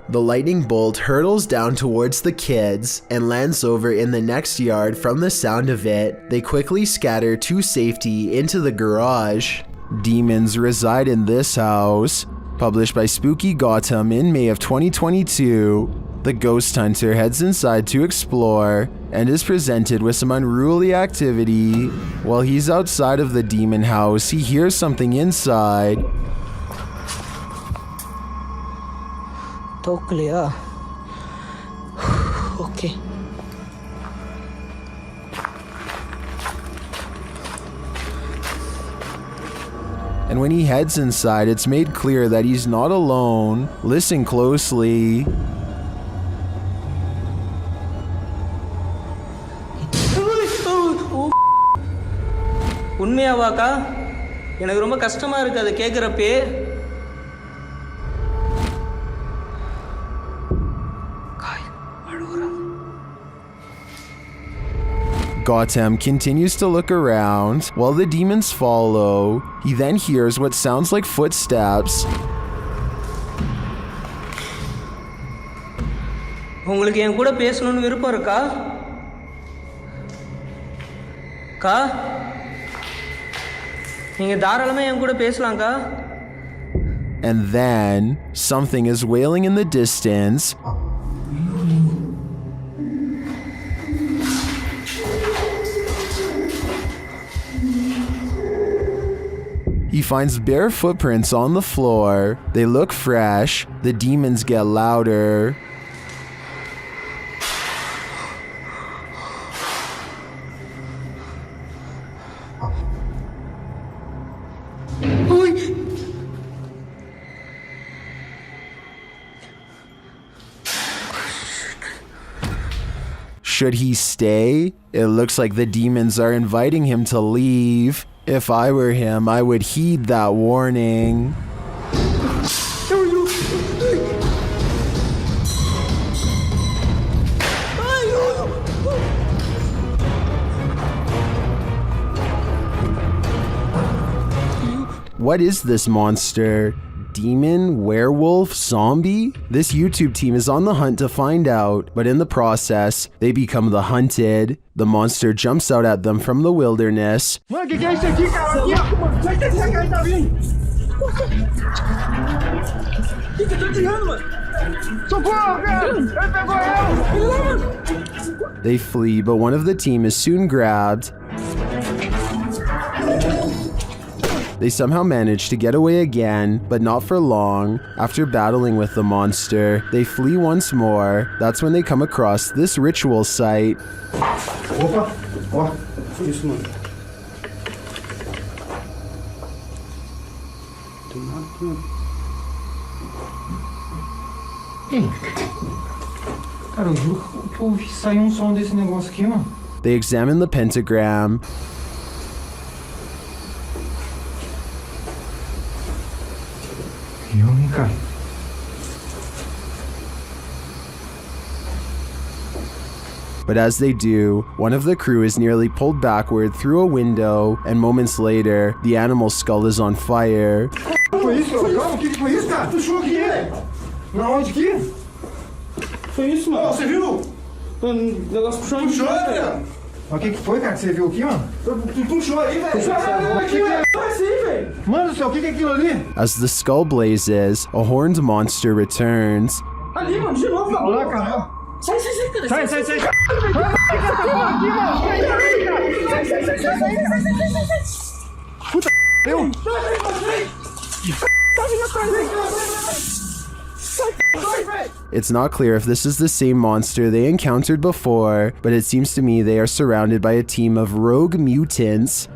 The lightning bolt hurtles down towards the kids and lands over in the next yard. From the sound of it, they quickly scatter to safety into the garage. Demons reside in this house. Published by Spooky Gotham in May of 2022, the ghost hunter heads inside to explore and is presented with some unruly activity. While he's outside of the demon house, he hears something inside. Todo clear. Okay. And when he heads inside, it's made clear that he's not alone. Listen closely. What உண்மையாவாக்கா எனக்கு ரொம்ப கஷ்டமா இருக்கு அதை கேக்குறப்பே Gotham continues to look around while the demons follow. He then hears what sounds like footsteps. உங்களுக்கு என் கூட பேசணும்னு விருப்பம் இருக்கா? கா நீங்க தாராளமா என் கூட பேசலாம்க்கா. And then something is wailing in the distance. He finds bare footprints on the floor. They look fresh. The demons get louder. Should he stay? It looks like the demons are inviting him to leave. If I were him, I would heed that warning. What is this monster? Demon, werewolf, zombie? This YouTube team is on the hunt to find out, but in the process, they become the hunted. The monster jumps out at them from the wilderness. Mano, que é isso aqui, cara? Aqui, ó. Sai daqui, essa cara tá vindo. O que tá tirando, mano? Socorro, cara! Ele pegou eu! They flee, but one of the team is soon grabbed. They somehow manage to get away again, but not for long. After battling with the monster, they flee once more. That's when they come across this ritual site. Opa! Ó, isso, mano. Tem nada aqui, mano. Ei! Cara, eu juro que eu ouvi sair som desse negócio aqui, mano. They examine the pentagram. But as they do, one of the crew is nearly pulled backward through a window, and moments later, the animal's skull is on fire. Foi isso, calma, o que foi isso, cara? Puxou aqui, na onde aqui? Foi isso, mano. Você viu? O negócio puxou aqui. Puxou, velho. O que foi, cara, que você viu aqui, mano? Tu puxou aí, velho. Aqui, velho. Assim, velho. Mano do céu, o que é aquilo ali? As the skull blazes, a horned monster returns. Ali, mano, de novo, cara. Olha, cara. Sai, cara. Sai. Puta, eu. It's not clear if this is the same monster they encountered before, but it seems to me they are surrounded by a team of rogue mutants.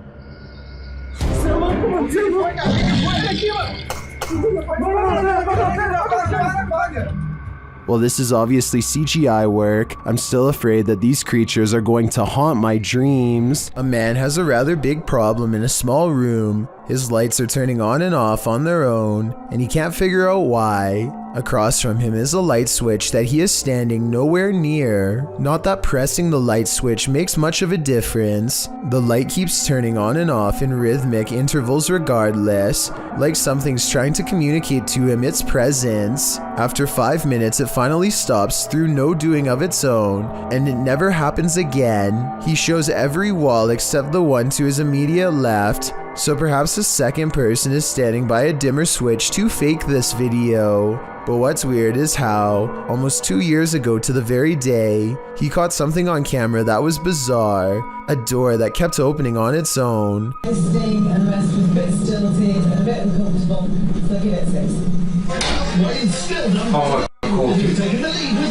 While this is obviously CGI work, I'm still afraid that these creatures are going to haunt my dreams. A man has a rather big problem in a small room. His lights are turning on and off on their own, and he can't figure out why. Across from him is a light switch that he is standing nowhere near. Not that pressing the light switch makes much of a difference. The light keeps turning on and off in rhythmic intervals regardless, like something's trying to communicate to him its presence. After 5 minutes, it finally stops through no doing of its own, and it never happens again. He shows every wall except the one to his immediate left, so perhaps a second person is standing by a dimmer switch to fake this video. But what's weird is how, almost 2 years ago to the very day, he caught something on camera that was bizarre. A door that kept opening on its own.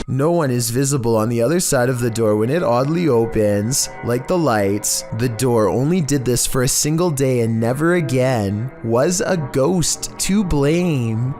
No one is visible on the other side of the door when it oddly opens. Like the lights, the door only did this for a single day and never again. Was a ghost to blame?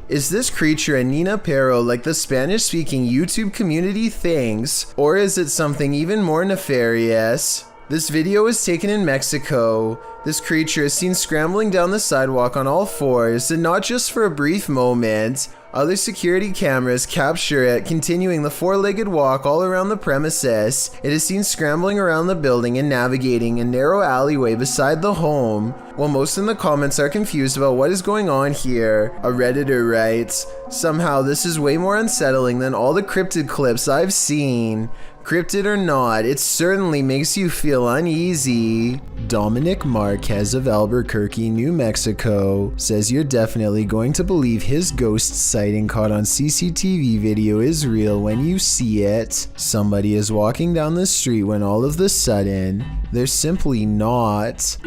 Is this creature a Nina Pero like the Spanish-speaking YouTube community thinks, or is it something even more nefarious? This video is taken in Mexico. This creature is seen scrambling down the sidewalk on all fours, and not just for a brief moment. Other security cameras capture it continuing the four-legged walk all around the premises. It is seen scrambling around the building and navigating a narrow alleyway beside the home. While most in the comments are confused about what is going on here, a Redditor writes, "Somehow this is way more unsettling than all the cryptid clips I've seen. Cryptid or not, it certainly makes you feel uneasy." Dominic Marquez of Albuquerque, New Mexico says you're definitely going to believe his ghost sighting caught on CCTV video is real when you see it. Somebody is walking down the street when all of a sudden, they're simply not.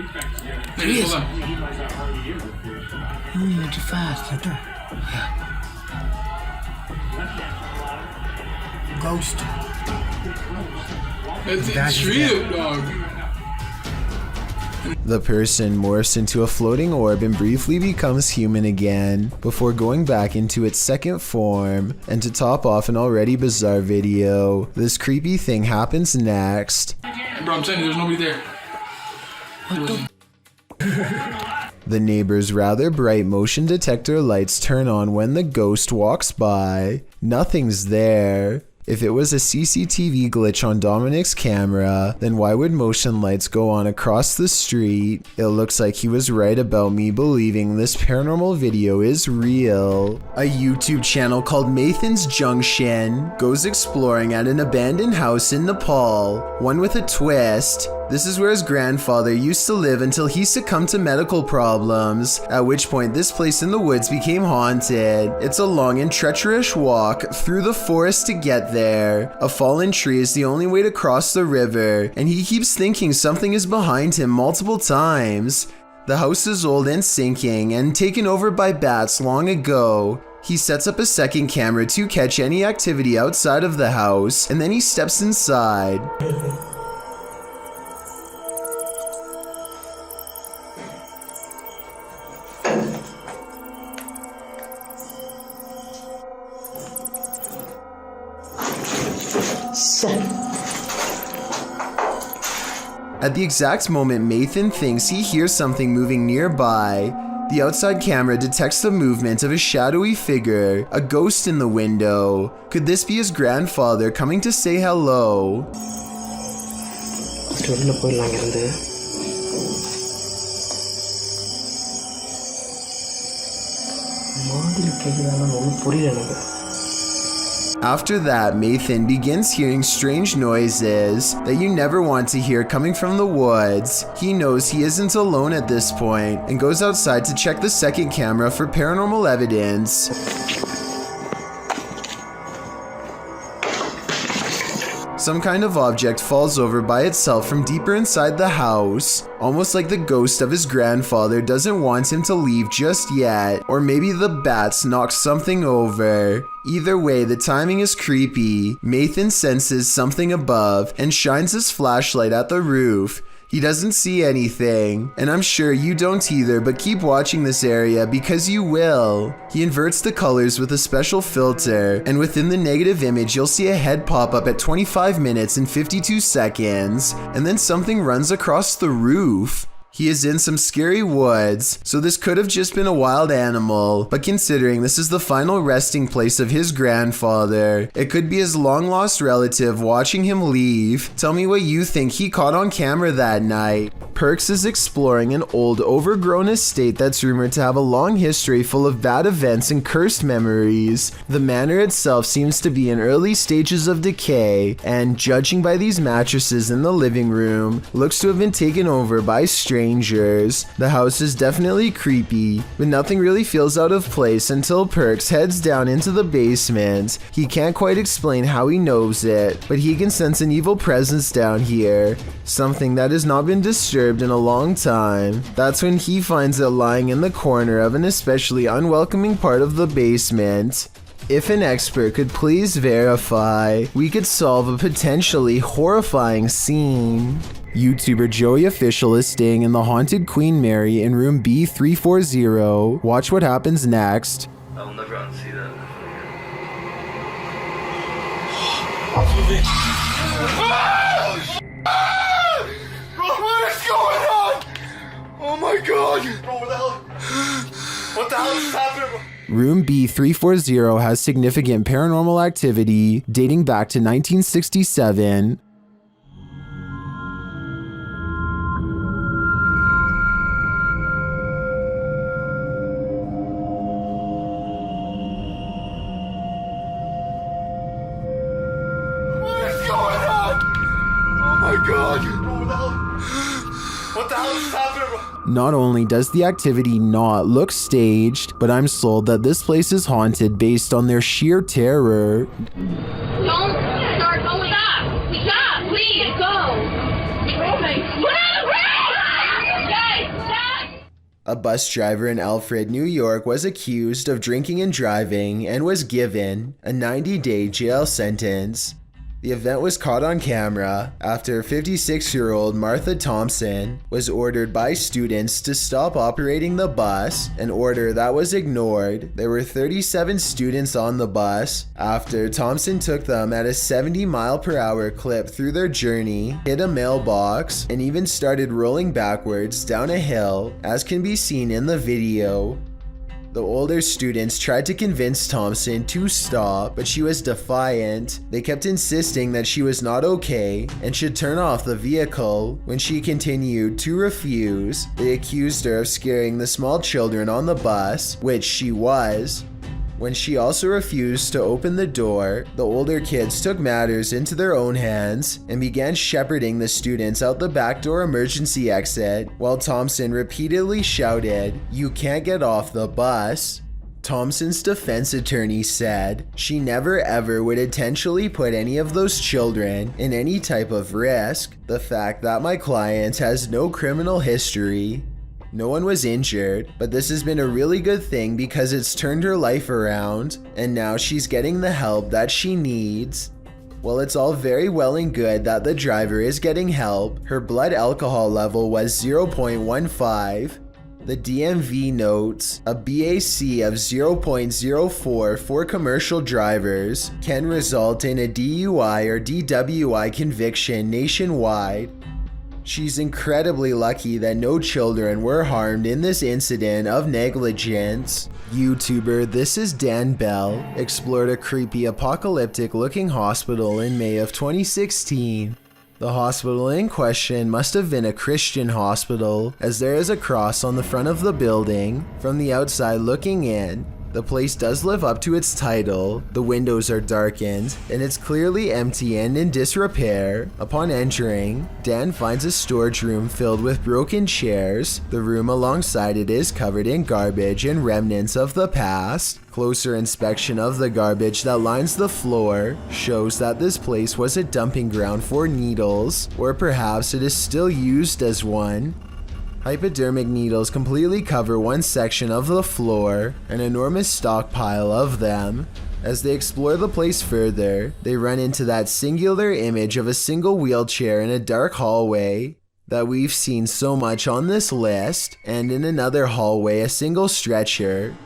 There he is. Too fast. Ghost. It's real, dog. The person morphs into a floating orb and briefly becomes human again, before going back into its second form. And to top off an already bizarre video, this creepy thing happens next. Bro, I'm telling you, there's nobody there. The neighbor's rather bright motion detector lights turn on when the ghost walks by. Nothing's there. If it was a CCTV glitch on Dominic's camera, then why would motion lights go on across the street? It looks like he was right about me believing this paranormal video is real. A YouTube channel called Mathan's Junction goes exploring at an abandoned house in Nepal, one with a twist. This is where his grandfather used to live until he succumbed to medical problems, at which point this place in the woods became haunted. It's a long and treacherous walk through the forest to get there. A fallen tree is the only way to cross the river, and he keeps thinking something is behind him multiple times. The house is old and sinking and taken over by bats long ago. He sets up a second camera to catch any activity outside of the house, and then he steps inside. At the exact moment Mathan thinks he hears something moving nearby, the outside camera detects the movement of a shadowy figure, a ghost in the window. Could this be his grandfather coming to say hello? After that, Mathan begins hearing strange noises that you never want to hear coming from the woods. He knows he isn't alone at this point and goes outside to check the second camera for paranormal evidence. Some kind of object falls over by itself from deeper inside the house, almost like the ghost of his grandfather doesn't want him to leave just yet, or maybe the bats knocked something over. Either way, the timing is creepy. Mathan senses something above and shines his flashlight at the roof. He doesn't see anything, and I'm sure you don't either, but keep watching this area because you will. He inverts the colors with a special filter, and within the negative image you'll see a head pop up at 25 minutes and 52 seconds, and then something runs across the roof. He is in some scary woods, so this could have just been a wild animal, but considering this is the final resting place of his grandfather, it could be his long-lost relative watching him leave. Tell me what you think he caught on camera that night. Perks is exploring an old, overgrown estate that's rumored to have a long history full of bad events and cursed memories. The manor itself seems to be in early stages of decay, and judging by these mattresses in the living room, looks to have been taken over by strangers. The house is definitely creepy, but nothing really feels out of place until Perks heads down into the basement. He can't quite explain how he knows it, but he can sense an evil presence down here, something that has not been disturbed in a long time. That's when he finds it lying in the corner of an especially unwelcoming part of the basement. If an expert could please verify, we could solve a potentially horrifying scene. YouTuber Joey Official is staying in the haunted Queen Mary in room B340. Watch what happens next. I will never unsee that. my god! Bro, what the hell is happening, bro? Room B340 has significant paranormal activity dating back to 1967. What's going on? Oh my god! What the hell is happening, bro? Not only does the activity not look staged, but I'm sold that this place is haunted based on their sheer terror. Don't start going. Stop! Stop! Please, go! Okay. Put on the brake! Guys, stop! A bus driver in Alfred, New York was accused of drinking and driving and was given a 90-day jail sentence. The event was caught on camera after 56-year-old Martha Thompson was ordered by students to stop operating the bus, an order that was ignored. There were 37 students on the bus after Thompson took them at a 70-mile-per-hour clip through their journey, hit a mailbox, and even started rolling backwards down a hill, as can be seen in the video. The older students tried to convince Thompson to stop, but she was defiant. They kept insisting that she was not okay and should turn off the vehicle. When she continued to refuse, they accused her of scaring the small children on the bus, which she was. When she also refused to open the door, the older kids took matters into their own hands and began shepherding the students out the back door emergency exit, while Thompson repeatedly shouted, "You can't get off the bus." Thompson's defense attorney said she never ever would intentionally put any of those children in any type of risk. The fact that my client has no criminal history. No one was injured, but this has been a really good thing because it's turned her life around, and now she's getting the help that she needs. While it's all very well and good that the driver is getting help, her blood alcohol level was 0.15. The DMV notes a BAC of 0.04 for commercial drivers can result in a DUI or DWI conviction nationwide. She's incredibly lucky that no children were harmed in this incident of negligence. YouTuber This Is Dan Bell explored a creepy apocalyptic looking hospital in May of 2016. The hospital in question must have been a Christian hospital, as there is a cross on the front of the building. From the outside looking in, the place does live up to its title. The windows are darkened, and it's clearly empty and in disrepair. Upon entering, Dan finds a storage room filled with broken chairs. The room alongside it is covered in garbage and remnants of the past. Closer inspection of the garbage that lines the floor shows that this place was a dumping ground for needles, or perhaps it is still used as one. Hypodermic needles completely cover one section of the floor, an enormous stockpile of them. As they explore the place further, they run into that singular image of a single wheelchair in a dark hallway that we've seen so much on this list, and in another hallway a single stretcher.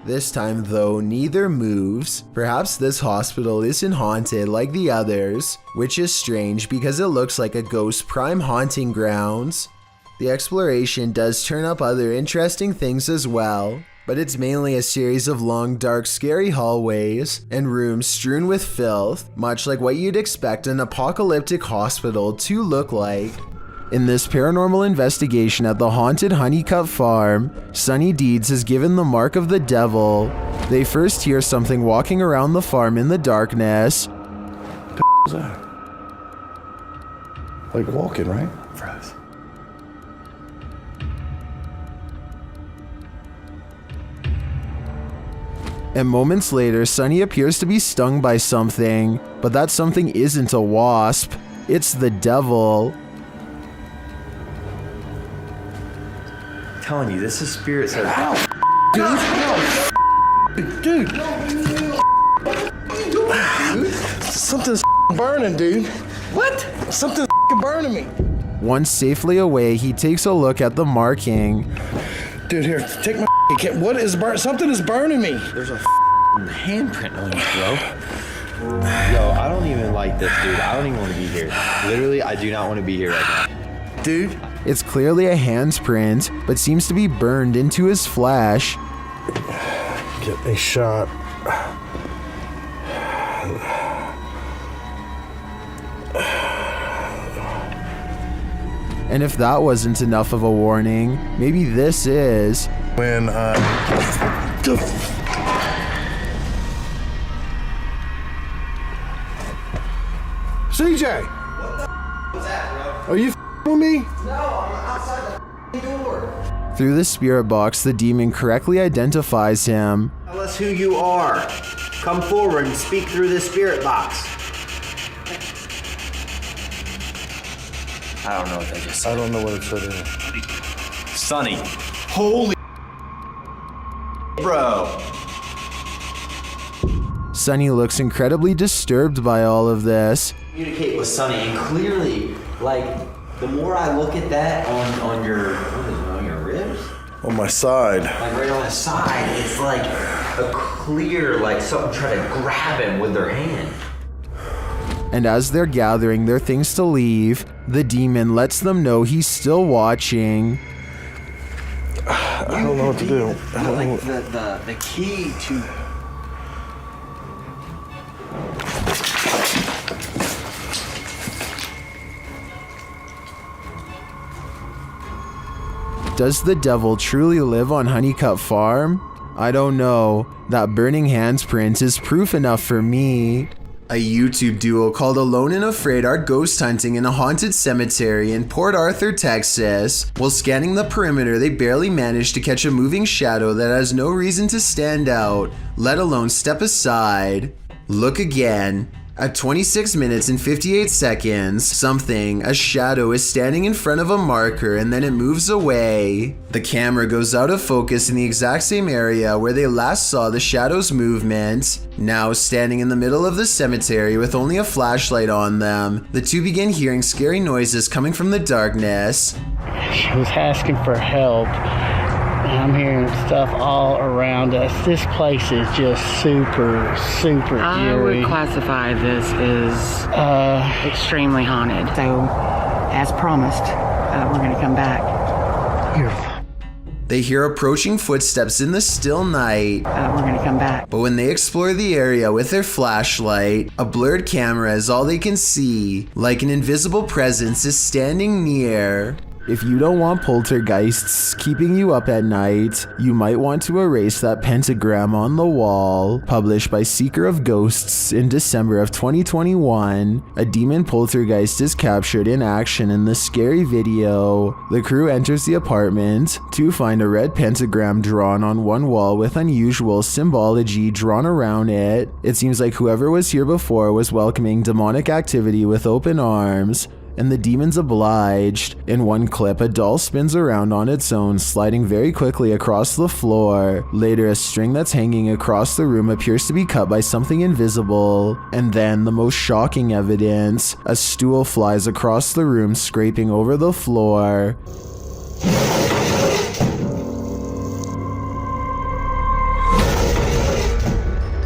This time though, neither moves. Perhaps this hospital isn't haunted like the others, which is strange because it looks like a ghost prime haunting grounds. The exploration does turn up other interesting things as well, but it's mainly a series of long, dark, scary hallways and rooms strewn with filth, much like what you'd expect an apocalyptic hospital to look like. In this paranormal investigation at the haunted Honeycutt Farm, Sunny Deeds is given the mark of the devil. They first hear something walking around the farm in the darkness. What the f*** is that? Like walking, right? Fries. And moments later, Sunny appears to be stung by something, but that something isn't a wasp. It's the devil. I'm telling you, this is spirit says. Ow! Dude! Something's burning, dude. What? Something's burning me. Once safely away, he takes a look at the marking. Dude, here, take my what is burning? Something is burning me. There's a handprint on it, bro. Yo, I don't even like this, dude. I don't even want to be here. Literally, I do not want to be here right now. Dude, It's clearly a handprint, but seems to be burned into his flesh. Get a shot. And if that wasn't enough of a warning, maybe this is. When CJ! What was that, Are you with me? No, I'm outside the door. Through the spirit box, the demon correctly identifies him. Tell us who you are. Come forward and speak through this spirit box. I don't know what they just said. I don't know what it said either. Sonny. Holy bro. Sonny looks incredibly disturbed by all of this. Communicate with Sonny, and clearly, like, the more I look at that on your, what is it, on your ribs? On my side. Like right on the side, it's like a clear, like something trying to grab him with their hand. And as they're gathering their things to leave, the demon lets them know he's still watching. I don't know what to do. I don't know. The key to... Does the devil truly live on Honeycutt Farm? I don't know. That burning handprint is proof enough for me. A YouTube duo called Alone and Afraid are ghost hunting in a haunted cemetery in Port Arthur, Texas. While scanning the perimeter, they barely manage to catch a moving shadow that has no reason to stand out, let alone step aside. Look again. At 26 minutes and 58 seconds, a shadow is standing in front of a marker and then it moves away. The camera goes out of focus in the exact same area where they last saw the shadow's movement. Now standing in the middle of the cemetery with only a flashlight on them, the two begin hearing scary noises coming from the darkness. She was asking for help. I'm hearing stuff all around us. This place is just super eerie. I would classify this as extremely haunted. So, as promised, we're going to come back. They hear approaching footsteps in the still night. We're going to come back. But when they explore the area with their flashlight, a blurred camera is all they can see, like an invisible presence is standing near. If you don't want poltergeists keeping you up at night, you might want to erase that pentagram on the wall. Published by Seeker of Ghosts in December of 2021, a demon poltergeist is captured in action in the scary video. The crew enters the apartment to find a red pentagram drawn on one wall with unusual symbology drawn around it. It seems like whoever was here before was welcoming demonic activity with open arms, and the demons obliged. In one clip, a doll spins around on its own, sliding very quickly across the floor. Later, a string that's hanging across the room appears to be cut by something invisible. And then, the most shocking evidence, a stool flies across the room, scraping over the floor.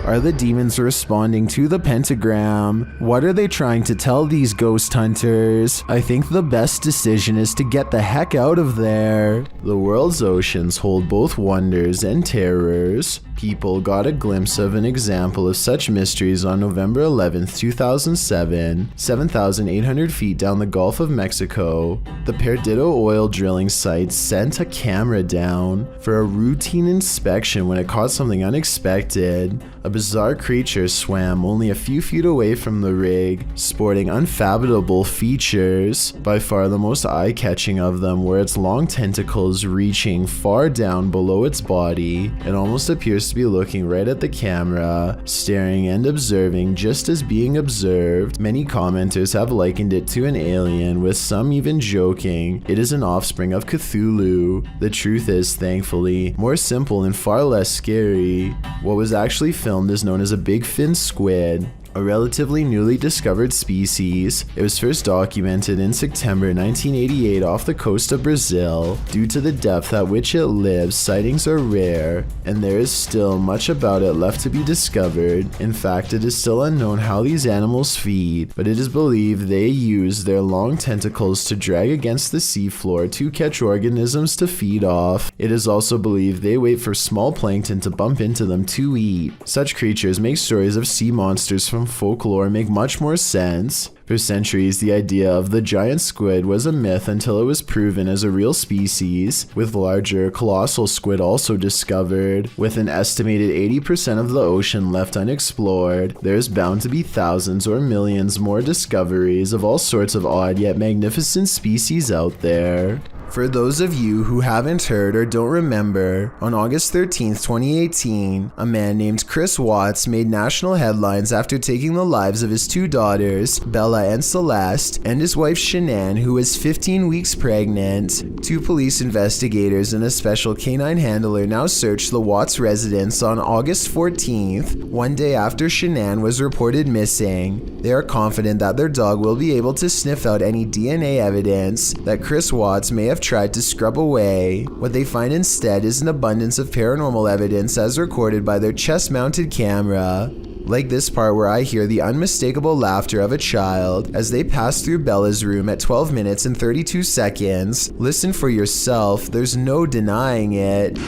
Are the demons responding to the pentagram? What are they trying to tell these ghost hunters? I think the best decision is to get the heck out of there. The world's oceans hold both wonders and terrors. People got a glimpse of an example of such mysteries on November 11th, 2007, 7,800 feet down the Gulf of Mexico. The Perdido oil drilling site sent a camera down for a routine inspection when it caught something unexpected. A bizarre creature swam only a few feet away from the rig, sporting unfathomable features. By far the most eye-catching of them were its long tentacles reaching far down below its body. It almost appears to be looking right at the camera, staring and observing just as being observed. Many commenters have likened it to an alien, with some even joking it is an offspring of Cthulhu. The truth is, thankfully, more simple and far less scary. What was actually filmed is known as a big fin squid. a relatively newly discovered species. It was first documented in September 1988 off the coast of Brazil. Due to the depth at which it lives, sightings are rare, and there is still much about it left to be discovered. In fact, it is still unknown how these animals feed, but it is believed they use their long tentacles to drag against the seafloor to catch organisms to feed off. It is also believed they wait for small plankton to bump into them to eat. Such creatures make stories of sea monsters from folklore make much more sense. For centuries, the idea of the giant squid was a myth until it was proven as a real species, with larger, colossal squid also discovered. With an estimated 80% of the ocean left unexplored, there is bound to be thousands or millions more discoveries of all sorts of odd yet magnificent species out there. For those of you who haven't heard or don't remember, on August 13th, 2018, a man named Chris Watts made national headlines after taking the lives of his two daughters, Bella and Celeste, and his wife Shanann, who was 15 weeks pregnant. Two police investigators and a special canine handler now search the Watts residence on August 14th, one day after Shanann was reported missing. They are confident that their dog will be able to sniff out any DNA evidence that Chris Watts may have tried to scrub away. What they find instead is an abundance of paranormal evidence as recorded by their chest-mounted camera. Like this part where I hear the unmistakable laughter of a child as they pass through Bella's room at 12 minutes and 32 seconds. Listen for yourself, there's no denying it. So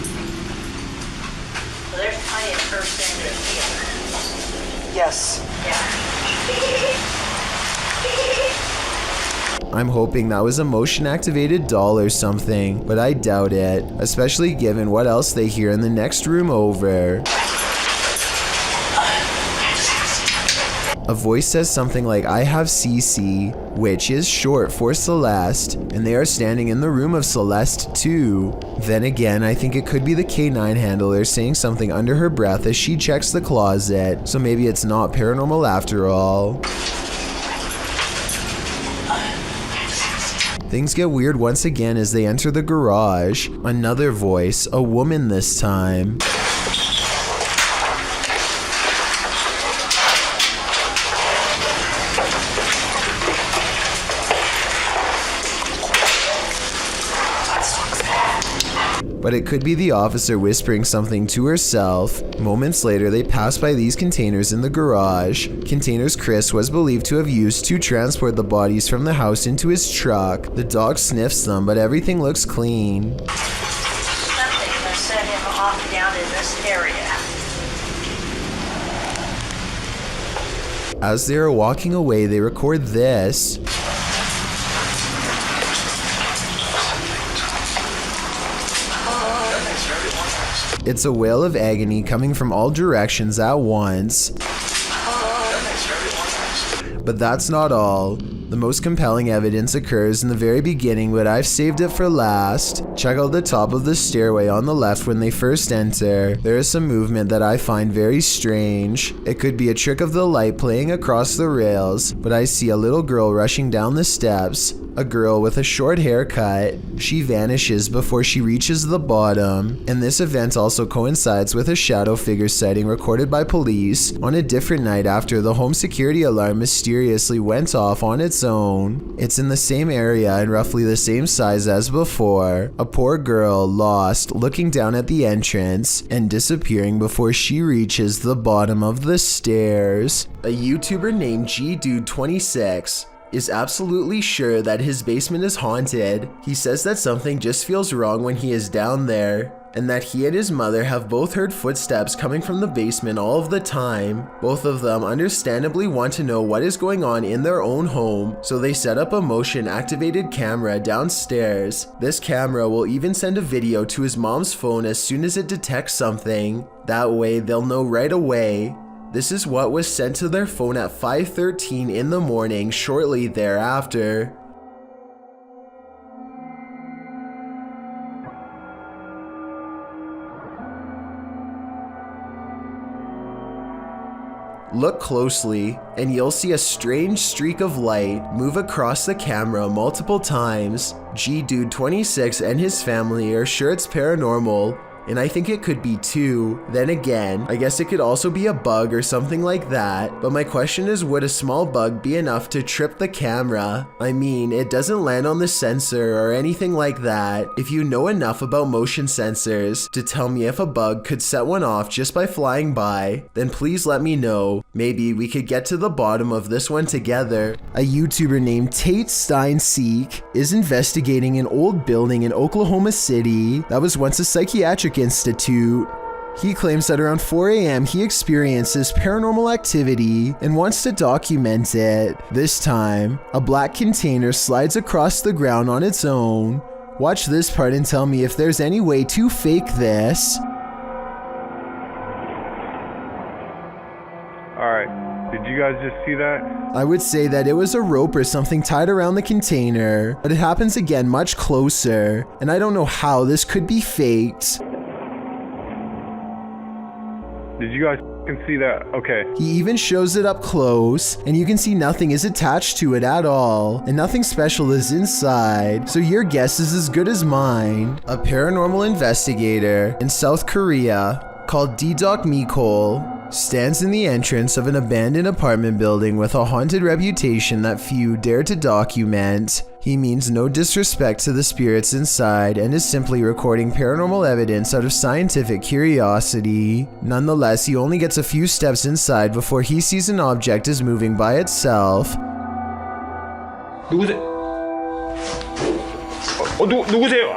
there's plenty of person in here. Yes. I'm hoping that was a motion-activated doll or something, but I doubt it, especially given what else they hear in the next room over. A voice says something like, "I have CC," which is short for Celeste, and they are standing in the room of Celeste too. Then again, I think it could be the K9 handler saying something under her breath as she checks the closet, so maybe it's not paranormal after all. Things get weird once again as they enter the garage. Another voice, a woman this time. But it could be the officer whispering something to herself. Moments later, they pass by these containers in the garage. Containers Chris was believed to have used to transport the bodies from the house into his truck. The dog sniffs them, but everything looks clean. Something has set him off down in this area. As they are walking away, they record this. It's a wail of agony coming from all directions at once. But that's not all. The most compelling evidence occurs in the very beginning, but I've saved it for last. Check out the top of the stairway on the left when they first enter. There is some movement that I find very strange. It could be a trick of the light playing across the rails, but I see a little girl rushing down the steps. A girl with a short haircut. She vanishes before she reaches the bottom, and this event also coincides with a shadow figure sighting recorded by police on a different night after the home security alarm mysteriously went off on its own. It's in the same area and roughly the same size as before. A poor girl lost, looking down at the entrance and disappearing before she reaches the bottom of the stairs. A YouTuber named GDude26 is absolutely sure that his basement is haunted. He says that something just feels wrong when he is down there, and that he and his mother have both heard footsteps coming from the basement all of the time. Both of them understandably want to know what is going on in their own home, so they set up a motion-activated camera downstairs. This camera will even send a video to his mom's phone as soon as it detects something. That way, they'll know right away. This is what was sent to their phone at 5:13 in the morning shortly thereafter. Look closely, and you'll see a strange streak of light move across the camera multiple times. GDude26 and his family are sure it's paranormal, and I think it could be 2. Then again, I guess it could also be a bug or something like that, but my question is, would a small bug be enough to trip the camera? I mean, it doesn't land on the sensor or anything like that. If you know enough about motion sensors to tell me if a bug could set one off just by flying by, then please let me know. Maybe we could get to the bottom of this one together. A YouTuber named Tate Steinseek is investigating an old building in Oklahoma City that was once a psychiatric institute. He claims that around 4 a.m. he experiences paranormal activity and wants to document it. This time, a black container slides across the ground on its own. Watch this part and tell me if there's any way to fake this. Alright, did you guys just see that? I would say that it was a rope or something tied around the container, but it happens again much closer, and I don't know how this could be faked. Did you guys see that? Okay. He even shows it up close, and you can see nothing is attached to it at all, and nothing special is inside, so your guess is as good as mine. A paranormal investigator in South Korea called D-Doc Mikol stands in the entrance of an abandoned apartment building with a haunted reputation that few dare to document. He means no disrespect to the spirits inside and is simply recording paranormal evidence out of scientific curiosity. Nonetheless, he only gets a few steps inside before he sees an object is moving by itself. 누구세요? 누구세요?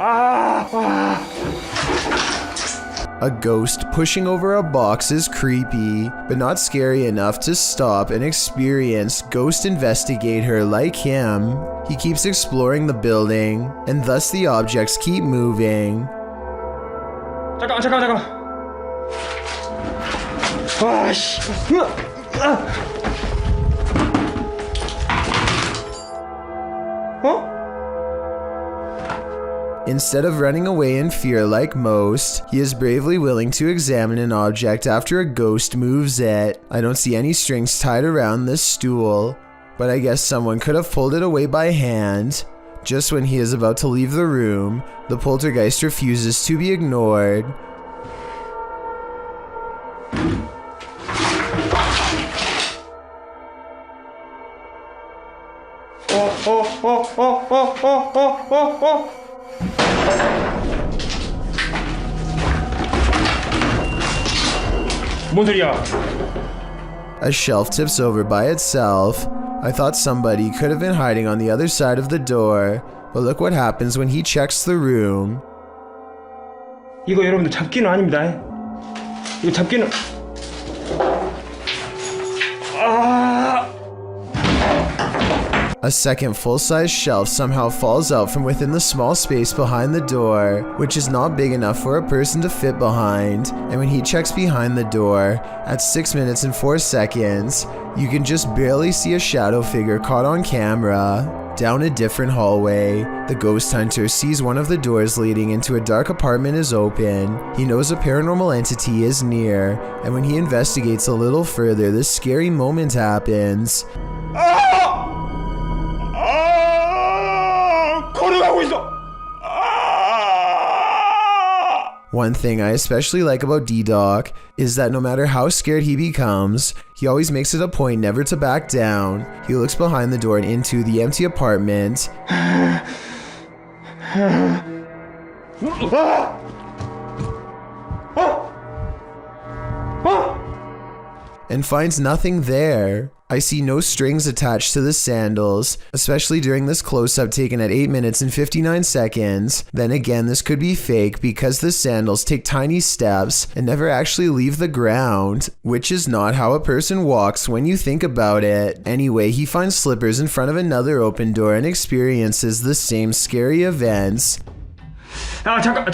A ghost pushing over a box is creepy, but not scary enough to stop an experienced ghost investigator like him. He keeps exploring the building, and thus the objects keep moving. 잠깐만. Instead of running away in fear like most, he is bravely willing to examine an object after a ghost moves it. I don't see any strings tied around this stool, but I guess someone could have pulled it away by hand. Just when he is about to leave the room, the poltergeist refuses to be ignored. 뭔 소리야? A shelf tips over by itself. I thought somebody could have been hiding on the other side of the door, but look what happens when he checks the room. 이거 여러분들 잡기는 아닙니다. 이거 잡기는 A second full-size shelf somehow falls out from within the small space behind the door, which is not big enough for a person to fit behind. And when he checks behind the door, at 6 minutes and 4 seconds, you can just barely see a shadow figure caught on camera. Down a different hallway, the ghost hunter sees one of the doors leading into a dark apartment is open. He knows a paranormal entity is near, and when he investigates a little further, this scary moment happens. One thing I especially like about D-Doc is that no matter how scared he becomes, he always makes it a point never to back down. He looks behind the door and into the empty apartment. And finds nothing there. I see no strings attached to the sandals, especially during this close-up taken at 8 minutes and 59 seconds. Then again, this could be fake because the sandals take tiny steps and never actually leave the ground, which is not how a person walks when you think about it. Anyway, he finds slippers in front of another open door and experiences the same scary events. 잠깐.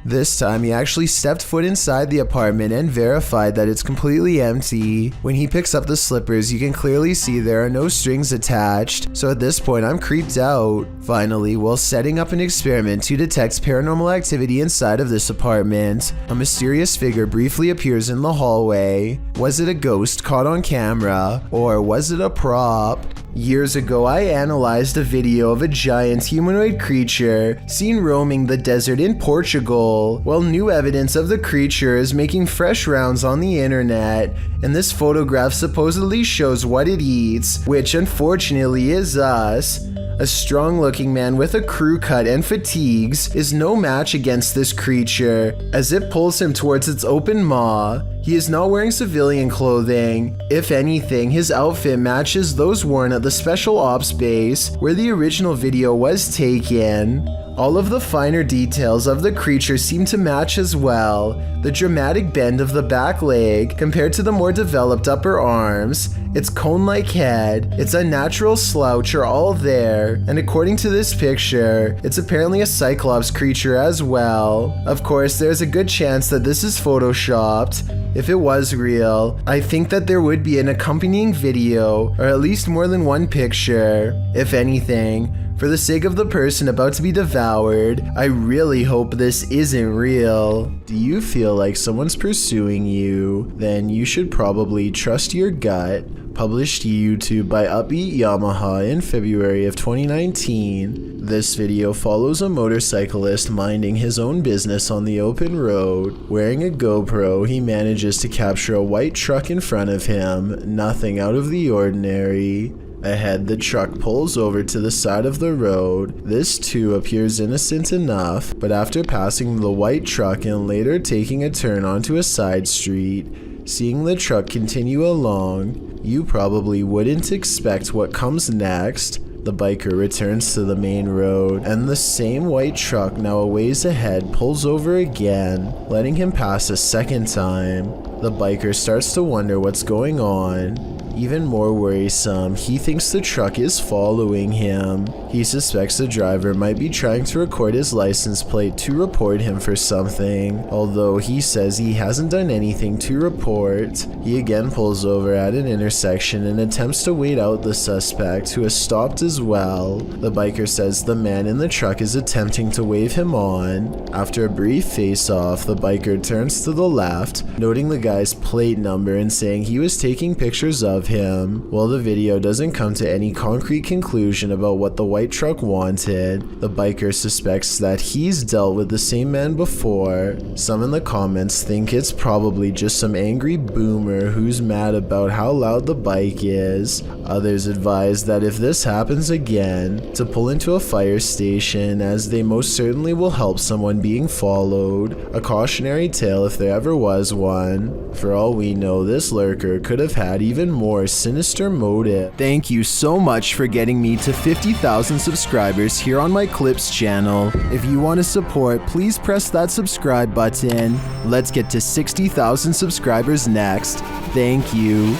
This time he actually stepped foot inside the apartment and verified that it's completely empty. When he picks up the slippers, you can clearly see there are no strings attached, so at this point I'm creeped out. Finally, while setting up an experiment to detect paranormal activity inside of this apartment, a mysterious figure briefly appears in the hallway. Was it a ghost caught on camera, or was it a prop? Years ago, I analyzed a video of a giant humanoid creature seen roaming the desert in Portugal. Well, new evidence of the creature is making fresh rounds on the internet, and this photograph supposedly shows what it eats, which unfortunately is us. A strong-looking man with a crew cut and fatigues is no match against this creature, as it pulls him towards its open maw. He is not wearing civilian clothing. If anything, his outfit matches those worn at the Special Ops base where the original video was taken. All of the finer details of the creature seem to match as well. The dramatic bend of the back leg compared to the more developed upper arms, its cone-like head, its unnatural slouch are all there, and according to this picture, it's apparently a Cyclops creature as well. Of course, there's a good chance that this is photoshopped. If it was real, I think that there would be an accompanying video, or at least more than one picture. If anything, for the sake of the person about to be devoured, I really hope this isn't real. Do you feel like someone's pursuing you? Then you should probably trust your gut. Published to YouTube by Upbeat Yamaha in February of 2019. This video follows a motorcyclist minding his own business on the open road. Wearing a GoPro, he manages to capture a white truck in front of him, nothing out of the ordinary. Ahead, the truck pulls over to the side of the road. This too appears innocent enough, but after passing the white truck and later taking a turn onto a side street, seeing the truck continue along, you probably wouldn't expect what comes next. The biker returns to the main road, and the same white truck now a ways ahead pulls over again, letting him pass a second time. The biker starts to wonder what's going on. Even more worrisome, he thinks the truck is following him. He suspects the driver might be trying to record his license plate to report him for something, although he says he hasn't done anything to report. He again pulls over at an intersection and attempts to wait out the suspect, who has stopped as well. The biker says the man in the truck is attempting to wave him on. After a brief face-off, the biker turns to the left, noting the guy's plate number and saying he was taking pictures of him. While the video doesn't come to any concrete conclusion about what the white truck wanted, the biker suspects that he's dealt with the same man before. Some in the comments think it's probably just some angry boomer who's mad about how loud the bike is. Others advise that if this happens again, to pull into a fire station, as they most certainly will help someone being followed. A cautionary tale if there ever was one. For all we know, this lurker could have had even more sinister motive. Thank you so much for getting me to 50,000 subscribers here on my Clips channel. If you want to support, please press that subscribe button. Let's get to 60,000 subscribers next. Thank you.